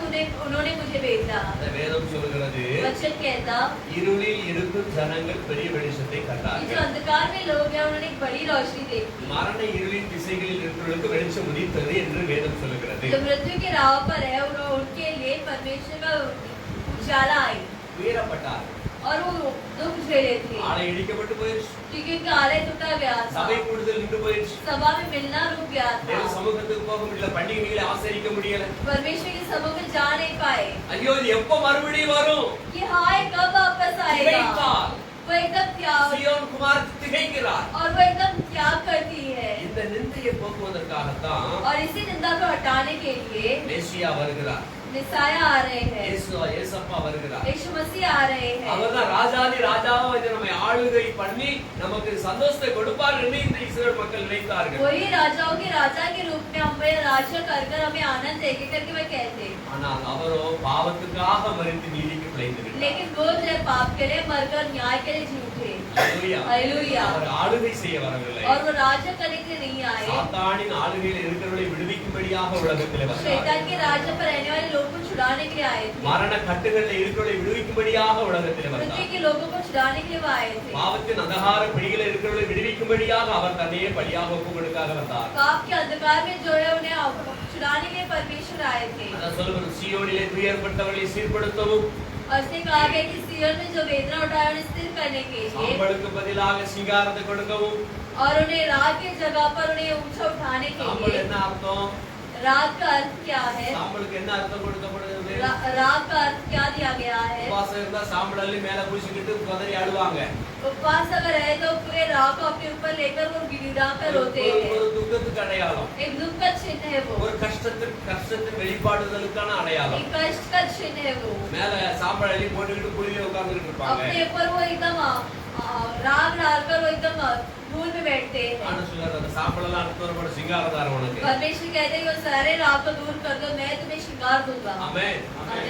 उन्होंने मुझे भेजा அந்த வேதம் சொல்கிறது, वचन कहता இருளில் இருக்கும் ஜனங்கள் பெரிய வெளிச்சத்தை कि जो கண்டார்கள். अंधकार में लोग हैं उन्होंने एक बड़ी रोशनी देखी மரண இருளின் திசைகளில் இருக்கிறவர்களுக்கு வெளிச்சம் உதித்தது என்று வேதம் சொல்லுகிறது. जो मृत्यु के राह पर है उनके लिए परमेश्वर का उजाला आई துயரப்பட்டார். और वो दुख झेले थे ஆலை இடிக்கப்பட்டு போயிடுச்சு. क्योंकि उनका आलय टूटा गया था சபை கூடுதல் நின்று போயிடுச்சு. सभा में मिलना रुक गया தேவ था சமூகத்துக்கு போக முடியல, பண்டிகைகளை ஆசரிக்க முடியல. परमेश्वर के समूह में जा नहीं पाए ஐயோ இது எப்போ மறுபடியும் வரும்? कि हाय कब वापस आएगा திகைத்தார். वो एकदम त्याग சீயோன் குமாரத்தி திகைக்கிறார். और वो एकदम त्याग करती है இந்த நிந்தையை போக்குவதற்காகத்தான் और इसी निंदा को हटाने के लिए மேசியா வருகிறார். निसाया आ रहे हैं இயேசப்பா வருகிறார். यीशु मसीह आ रहे हैं அவர்தான் ராஜாதி ராஜாவா வந்து நம்மை ஆளுகை பண்ணி நமக்கு சந்தோஷத்தை கொடுப்பார் என்று இந்த இஸ்ரவேல் மக்கள் நினைத்தார்கள். वही राजाओं के राजा के रूप में हमें राज्य कर हमें आनंद देंगे करके वह कहते ஆனால் அவரோ பாவத்துக்காக மரித்து நீதிக்கு பிழைத்து விட்டார். लेकिन वो जो है पाप के लिए मरकर न्याय के लिए जी उठे ஹல்லேலூயா. हालेलुया அவர் ஆளுகை செய்ய வரவில்லை. और वो राज्य करने के लिए नहीं आए சாத்தானின் ஆளுகையில் இருக்கிறவர்களை விடுவிக்கும்படியாக உலகத்திலே शैतान வந்தார். के राज्य पर रहने वाले लोगों को छुड़ाने के लिए आए थे மரண கட்டுகளில் இருக்கிறவர்களை விடுவிக்கும்படியாக உலகத்திலே मृत्यु வந்தார். के लोगों को छुड़ाने के लिए वो आए थे பாவத்தின் அந்தகார பிடிகளில் இருக்கிறவர்களை விடுவிக்கும்படியாக அவர் தன்னையே பலியாக ஒப்புக்கொடுக்காக வந்தார். पाप के अंधकार में जो है उन्हें छुड़ाने के लिए परमेश्वर आए थे அதான் சொல்லுவது, சீயோனிலே துயரப்பட்டவர்களை சீர்படுத்தவும், और इसने कहा गया कि सिय्योन में जो वेदना उठाया उन्हें स्थिर करने के लिए சாம்பலுக்கு பதிலாக சிங்காரத்தை கொடுக்கவும். और उन्हें रात की जगह पर उन्हें ऊंचा उठाने के சாம்பல் लिए என்ன அர்த்தம்? रात का अर्थ क्या है சாம்பலுக்கு என்ன அர்த்தம் கொடுக்கப்படுகிறது? रात का अर्थ क्या दिया गया है உபவாசம் இருந்தா சாம்பல் அள்ளி மேல பூசிக்கிட்டு கதறி அழுவாங்க. उपवास अगर है तो पूरे रात को अपने ऊपर लेकर वो गिड़गिड़ा कर रोते हैं ஒரு துக்கத்துக்கு அடையாளம், एक दुख का चिन्ह है वो ஒரு கஷ்டத்தின் வெளிப்பாடுதலுக்கான அடையாளம். एक कष्ट का चिन्ह है वो மேல சாம்பல் அள்ளி போட்டுக்கிட்டு குழியில உட்கார்ந்துட்டு இருப்பாங்க. अपने ऊपर वो एकदम राग डालकर वो एकदम धूल में बैठते हैं ஆனா சொல்றாரு, அந்த சாம்பல் எல்லாம் அடுத்து வரப்பட சிங்காரதாரம் உனக்கு. परमेश्वर कहते हैं कि वो सारे रात को दूर कर दो मैं तुम्हें श्रृंगार दूंगा ஆமென்.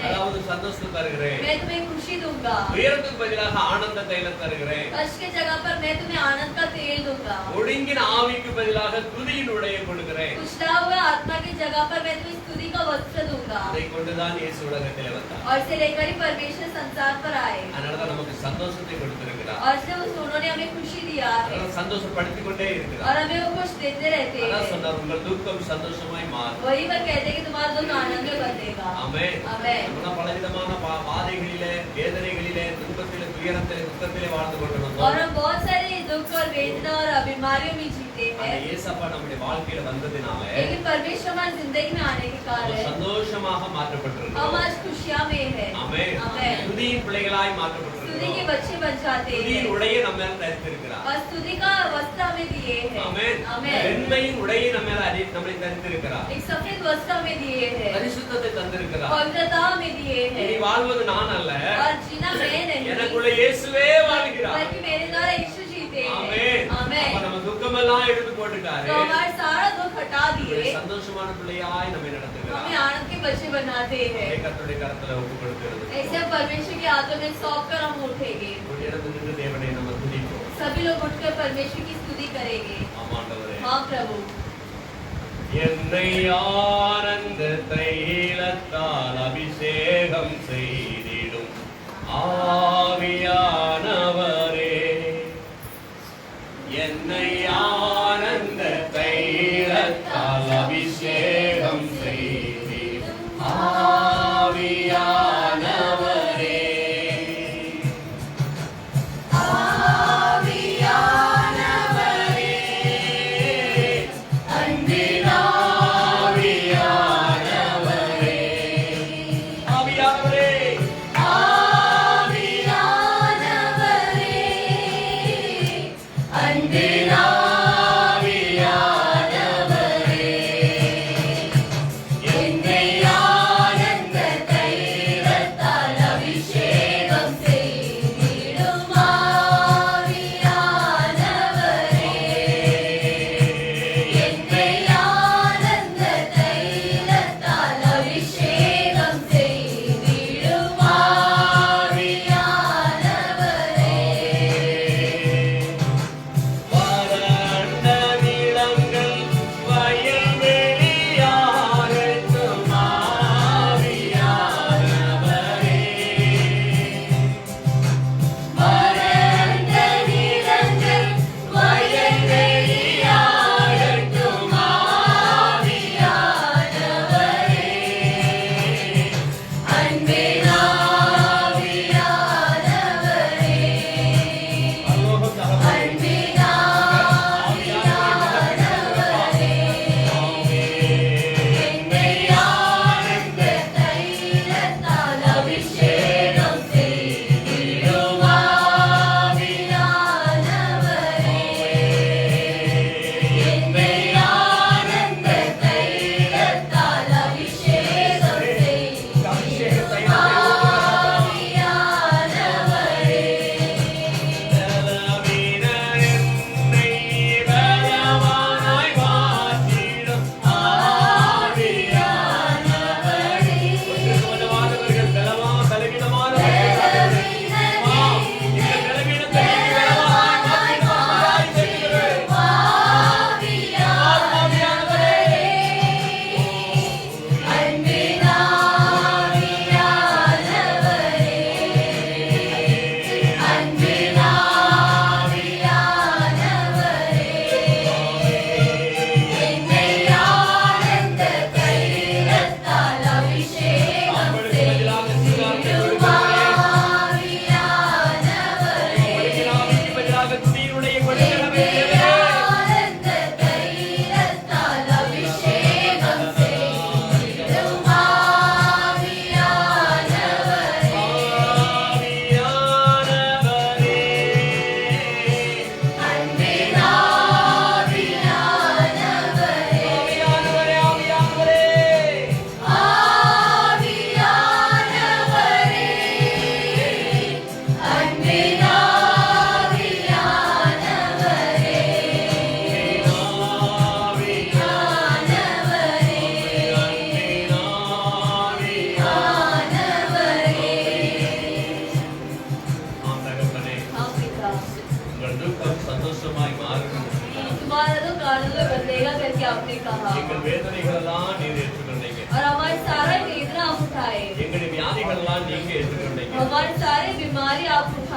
அதாவது சந்தோஷத்தை தருகிறேன். मैं तुम्हें खुशी दूंगा உயரத்துக்கு பதிலாக ஆனந்த தைலம் தருகிறேன். कष्ट के जगह पर मैं तुम्हें आनंद का तेल दूंगा ஒடுங்கின ஆவிக்கு பதிலாக துதியின் உடையை கொடுக்கிறேன். कुचला हुआ आत्मा की जगह पर मैं तुम्हें स्तुति का वस्त्र दूंगा அதை கொண்டுதான் இயேசு உலகத்திலே வந்தார். और इसे लेकर ही परमेश्वर संसार पर आए அதனாலதான் நமக்கு சந்தோஷத்தை கொடுத்திருக்கிறார். और इसलिए उन्होंने हमें खुशी दिया है அதனால சந்தோஷப்படுத்திக் கொண்டே और இருக்கிறார். हमें वो खुश देते रहते அதான் हैं சொன்னார், உங்கள் துக்கம் சந்தோஷமாய் மாறும். वही वह कहते हैं कि तुम्हारा दुख आनंद में बदलेगा ஆமென். आमेन நம்ம பலவிதமான பாதைகளிலே, வேதனைகளிலே, துன்பத்திலே, துயரத்திலே, துக்கத்திலே வாழ்ந்து और கொண்டிருந்தோம். हम बहुत सारे दुख और वेदना और बीमारियों में जीते அந்த हैं இயேசப்பா நம்முடைய வாழ்க்கையில வந்ததினால लेकिन परमेश्वर हमारी जिंदगी में आने के நம்ம कारण சந்தோஷமாக हम மாற்றப்பட்டிருக்கிறோம். आज खुशियां में है ஆமென். आमेन துதியின் பிள்ளைகளாய் स्तुति के மாற்றப்பட்டிருக்கிறோம். बच्चे बन जाते துதியின் हैं உடையை நம்ம மேல தரித்திருக்கிறார். और स्तुति का वस्त्र हमें दिए हैं ஆமென். आमेन வெண்மையின் உடையை நம்ம மேல நம்மளை தரித்திருக்கிறார். एक सफेद वस्त्र हमें दिए हैं பரிசுத்தத்தை தந்திருக்கிறார். पवित्रता हमें दिए இனி हैं வாழ்வது நான் அல்ல, और जीना मैं नहीं எனக்குள்ள இயேசுவே வாழ்கிறார். बल्कि मेरे द्वारा यीशु जीते ஆமென். हैं आमेन அப்ப நம்ம துக்கமெல்லாம் எடுத்து போட்டுட்டாரு. तो हमारा सारा दुख हटा ஒரு दिए சந்தோஷமான பிள்ளையாய் நம்மை நடத்துகிறார். हमें आनंद के बच्चे बनाते हैं கர்த்தருடைய கரத்துல ஒப்பு கொடுக்கிறது. ऐसे परमेश्वर के हाथों में सौंप कर हम उठेंगे ஒரு இடத்துல நின்று தேவனை நம்ம துதிப்போம். सभी लोग उठकर परमेश्वर की स्तुति करेंगे ஆமாண்டவரே. हाँ प्रभु என்னை ஆனந்த தைலத்தால் அபிஷேகம் செய்திடும் ஆவியானவரே, என்னை ஆனந்த தைலத்தால் அபிஷேகம் செய்திடும் ஆவியானவரே, அன்பின் ஆவியானவரே,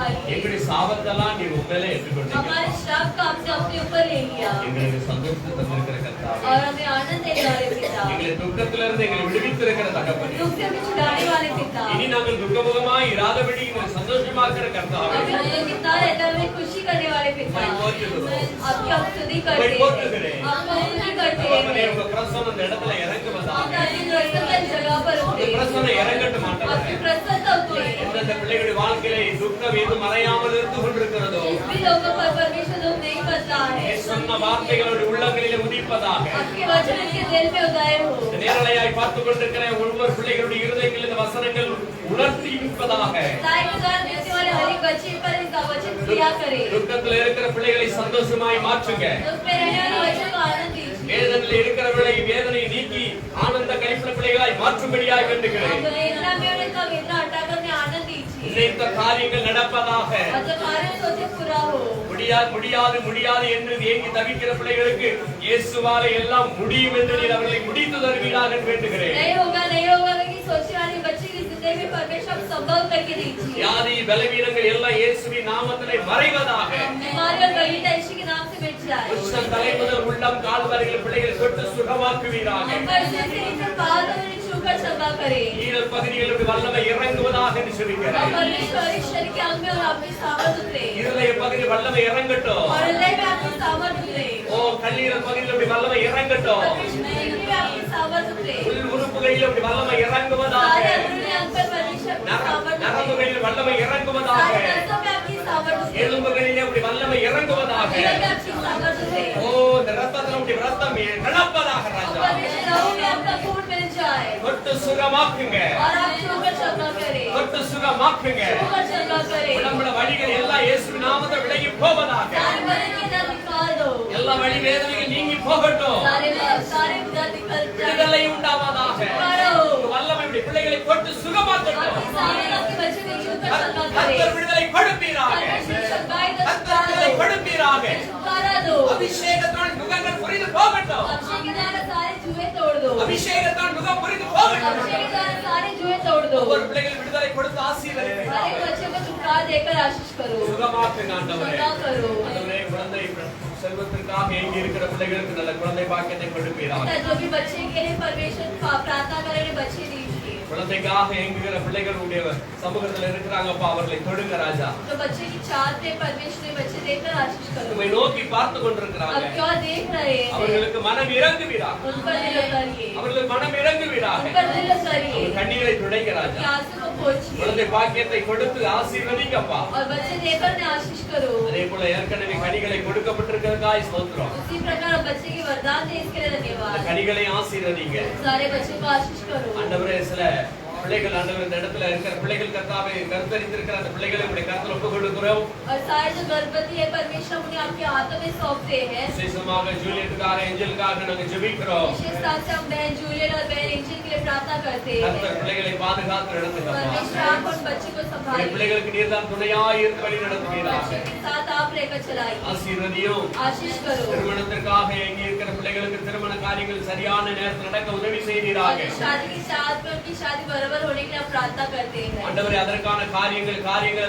संभालिए। எங்களுடைய சாபத்தெல்லாம் நீ உண்மையிலே ஏற்றுக்கொண்டீங்க. हमारे श्राप को आपने अपने ऊपर ले लिया எங்களுக்கு சந்தோஷத்தை தந்திருக்கிற கர்த்தாவே, और हमें आनंद देने वाले पिता, எங்களை துக்கத்திலிருந்து எங்களை விடுவித்திருக்கிற தகப்பனே, दुख से हमें छुड़ाने वाले पिता, இனி நாங்கள் துக்கமுகமாய் இராதபடி எங்களை சந்தோஷமாக்குற கர்த்தாவே, हमें दुख कितना रहता है, हमें खुशी करने वाले पिता, आपकी हम स्तुति करते हैं, आपको स्तुति करते தகப்பனே, हैं। உங்க பிரசன்னம் இந்த இடத்துல இறங்குவதாக. आपकी प्रसन्नता इस जगह पर உங்க उतरे, பிரசன்னம் இறங்கட்டும் ஆண்டவரே. आपकी प्रसन्नता उतरे। எந்தெந்த பிள்ளைகளுடைய வாழ்க்கையிலே துக்கம் எதுவும் மறையாமல் இருந்து கொண்டிருக்கிறதோ, जिस भी लोगों पर परमेश्वर दुख नहीं करता நீ है, சொன்ன வார்த்தைகளுடைய உள்ளங்களிலே உதிப்பதாக. आपके वचन इनके दिल में उदय हो। நேரலையாய் பார்த்துக் கொண்டிருக்கிற ஒவ்வொரு பிள்ளைகளுடைய இருதயங்களில் இந்த வசனங்கள் உணர்த்தி இருப்பதாக. लाइव के द्वारा देखने वाले हर एक बच्चे पर इसका वचन क्रिया करे। துக்கத்தில் இருக்கிற பிள்ளைகளை சந்தோஷமாய் மாற்றுங்க. दुख में रहने वाले बच्चों को आनंद दीजिए। வேதனையில் இருக்கிறவர்களை வேதனை நீக்கி ஆனந்த களிப்புள்ள பிள்ளைகளாய் மாற்றும்படியாய் வேண்டுகிறேன். अब वेदना में उनका वेदना हटाकर उन्हें आनंद दीजिए। நினைத்த காரியங்கள் நடப்பதாக. और जो कार्य सोचे पूरा हो। முடியாது என்று ஏங்கி தவிக்கிற பிள்ளைகளுக்கு இயேசுவாலே எல்லாம் முடியும் என்று நீர் அவர்களை முடித்து தருவீராக என்று வேண்டுகிறேன். नहीं होगा कि सोचने वाले बच्चे की जिंदगी में परमेश्वर संभव करके दीजिए। வியாதி பலவீனங்கள் எல்லாம் இயேசுவின் நாமத்திலே மறைவதாக. बीमारी और बलहीनता यीशु के नाम से मिट जाए। உச்சம் தலை முதல் உள்ளம் கால் வரையில் பிள்ளைகளை தொட்டு சுகமாக்குவீராக. ऊपर से नीचे पाद और छूकर क्षमा करे। ஈரல் பகுதிகளில் வல்லமை இறங்குவதாக என்று और சொல்லுகிறேன். परमेश्वर इस शरीर के अंग में और आपकी सामर्थ उतरे। இருதய பகுதியில் வல்லமை இறங்கட்டும். और हृदय में आपकी सामर्थ उतरे। ஓ கல்லீரல் பகுதியில் அப்படி வல்லமை இறங்கட்டும். परमेश्वर की किडनी में आपकी सामर्थ उतरे। உள் உறுப்புகளில் அப்படி வல்லமை இறங்குவதாக. सारे अंदरूनी अंग पर परमेश्वर की सामर्थ उतरे। நரம்புகளில் வல்லமை இறங்குவதாக. सारे नसों में आपकी सामर्थ उतरे। எலும்புகளிலே அப்படி வல்லமை இறங்குவதாக. हृदय में आपकी सामर्थ उतरे। ஓ இந்த ரத்தத்தில் அப்படி ரத்தம் நடப்பதாக ராஜா. परमेश्वर में आपका खून मिल जाए। தொட்டு சுகமாக்குங்க. और आप छूकर क्षमा करें। தொட்டு சுகமாக்குங்க. छूकर क्षमा करें। உடம்புல வலிகள் எல்லாம் இயேசுவின் நாமத்தில் விலகி போவதாக. सारे बदन के दर्द निकाल दो। எல்லா வலி வேதனைகள் நீங்கி போகட்டும். सारे दर्द निकल जाए। விடுதலை உண்டாவதாக. करो। வல்லமை இப்படி பிள்ளைகளை தொட்டு சுகமாக்கட்டும். आपके सामने आपके बच्चे को छूकर क्षमा கர்த்தர் करें। விடுதலை கொடுப்பீராக. परमेश्वर छुटकारे का கர்த்தர் விடுதலை கொடுப்பீராக. छुटकारा दो। அபிஷேகத்தால் முகங்கள் புரிந்து போகட்டும். अभिषेक के द्वारा सारे जुए तोड़ दो। அபிஷேகத்தால் முகம் புரிந்து போகட்டும். अभिषेक के द्वारा सारे जुए तोड़ दो। ஒவ்வொரு பிள்ளைகள் விடுதலை கொடுத்து हर एक ஆசீர்வதிப்பீராக. बच्चे को छुटकारा देकर आशीष करो। சுகமாக்குங்க ஆண்டவரே. क्षमा करो। ஆண்டவரே குழந்தை செல்வத்திற்காக ஏங்கி இருக்கிற பிள்ளைகளுக்கு நல்ல குழந்தை பாக்கியத்தை கொடுப்பீராக. जो भी बच्चे के लिए परमेश्वर प्रार्थना करें बच्चे दीजिए। குழந்தைக்காக ஏங்குகிற பிள்ளைகளுடைய சமூகத்தில் இருக்கிறாங்கப்பா, அவர்களை தொடுங்க ராஜா. जो बच्चे की चाहत में परमेश्वर ने बच्चे देकर आशीष करो। உம்மை நோக்கி பார்த்து கொண்டிருக்கிறாங்க. अब क्या देख रहे हैं? அவர்களுக்கு மனம் இறங்குவீராக. उन पर दिल करिए। அவர்களுக்கு மனம் இறங்குவீராக. उन पर दिल करिए। அவர் கண்ணீரை துடைக்க ராஜா. कि आंसू को पोंछिए। குழந்தை பாக்கியத்தை கொடுத்து ஆசீர்வதிங்கப்பா. और बच्चे देकर ने आशीष करो। அதே போல ஏற்கனவே கனிகளை கொடுக்கப்பட்டிருக்கிறதுக்காய் ஸ்தோத்திரம். उसी प्रकार बच्चे की वरदान दे इसके लिए அந்த धन्यवाद। கனிகளை ஆசீர்வதிங்க. सारे बच्चों को आशीष करो। ஆண்டவரே சில பிள்ளைகள் ஆண்டவர் இந்த இடத்துல இருக்கிற பிள்ளைகள் கர்த்தாவே கர்த்தரித்திருக்கிற அந்த பிள்ளைகளை உடைய கர்த்தர் ஒப்புக் கொடுக்கிறோம். और सारे जो गर्भवती है परमेश्वर उन्हें आपके हाथों में सौंपते हैं। விசேஷமாக ஜூலியட்டுக்காக ஏஞ்சலுக்காக நாங்கள் ஜெபிக்கிறோம். विशेष रूप से हम बहन जूलियट और बहन एंजल के लिए प्रार्थना करते हैं। கர்த்தர் பிள்ளைகளை பாதுகாத்து நடத்துங்கப்பா. परमेश्वर आप उन बच्चों को உடைய संभालिए। பிள்ளைகளுக்கு நீர்தான் துணையாய் இருந்து வழி நடத்துவீராக. बच्चों के साथ आप लेकर चलाइए। ஆசீர்வதியும். आशीष करो। திருமணத்திற்காக ஏங்கி இருக்கிற பிள்ளைகளுக்கு திருமண காரியங்கள் சரியான நேரத்தில் நடக்க உதவி और செய்வீராக. जो शादी की चाहत में उनकी शादी बराबर होने के लिए हम प्रार्थना करते हैं। ஆண்டவரே அதற்கான காரியங்கள்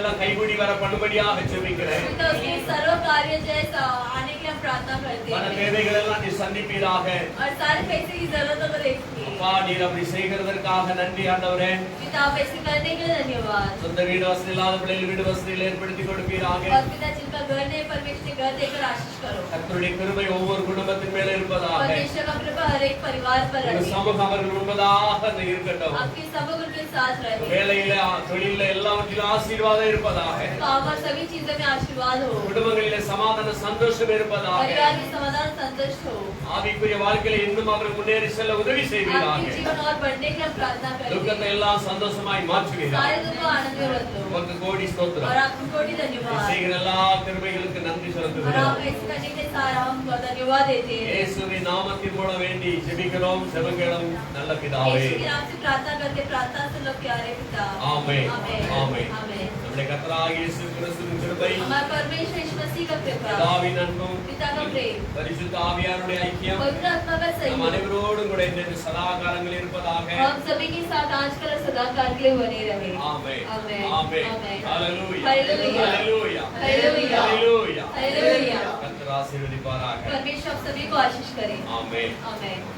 எல்லாம் கைகூடி வர பண்ணும்படியாக ஜெபிக்கிறேன். तो उसके सर्व कार्य जैसा आने के लिए हम प्रार्थना करते மன हैं। தேவைகள் எல்லாம் நீ சந்திப்பீராக. और सारे पैसे की जरूरतों को देखिए। அப்பா நீர் அப்படி செய்கிறதற்காக நன்றி ஆண்டவரே. पिता आप ऐसे करने के लिए धन्यवाद। சொந்த வீடு வசதி இல்லாத பிள்ளைகள் வீடு வசதியில் ஏற்படுத்தி கொடுப்பீராக. और पिता जिनका घर नहीं परमेश्वर ने घर देकर आशीष करो। கர்த்தருடைய கிருபை ஒவ்வொரு குடும்பத்தின் மேல இருப்பதாக. परमेश्वर का कृपा हर एक परिवार पर உங்க रहे। சமூகம் அவர்கள் முன்பதாக இருக்கட்டும். आपकी समग्र उनके साथ रहे। வேலையில தொழில எல்லாவற்றிலும் ஆசீர்வாதம் இருப்பதாக. काम और सभी चीजों में आशीर्वाद हो। குடும்பங்களிலே சமாதான சந்தோஷம் இருப்பதாக. परिवार में समाधान संतुष्ट हो। ஆவிக்குரிய வாழ்க்கையில இன்னும் அவர்கள் முன்னேறி செல்ல உதவி செய்வீராக. आपके जीवन और बढ़ने के लिए हम प्रार्थना करेंगे। துக்கத்தை எல்லாம் சந்தோஷமாய் மாற்றுவீராக. सारे दुख को आनंद में बदलो। உமக்கு கோடி ஸ்தோத்திரம். और आपको कोटि धन्यवाद। செய்கிற எல்லா கிருபைகளுக்கு நன்றி और செலுத்துகிறோம். आप ऐसे करने के सारा हम धन्यवाद देते हैं। இயேசுவின் நாமத்தின் மூலம் வேண்டி ஜெபிக்கிறோம் ஜெபங்களும் நல்ல பிதாவே. यीशु के नाम से प्रार्थना करते प्रार्थना से लोग प्यारे पिता। ஆமென். आमेन। ஆமென். आमेन। நம்முடைய கர்த்தராகிய இயேசு கிறிஸ்துவின் கிருபை, हमारे परमेश्वर यीशु मसीह का कृपा, பிதாவின் அன்பும், पिता का प्रेम, பரிசுத்த ஆவியானுடைய ஐக்கியம் पवित्र आत्मा का நம் सहयोग அனைவரோடும் கூட இன்றைக்கு சதா காலங்களில் இருப்பதாக. हम सभी के साथ आजकल और सदा काल के लिए बने रहे। ஆமென். आमेन। ஆமென். आमेन। ஹalleluya. हालेलुया। ஹalleluya. हालेलुया। ஹalleluya. हालेलुया। கர்த்தர் ஆசீர்வதிப்பாராக. परमेश्वर आप सभी को आशीष करे। ஆமென். आमेन।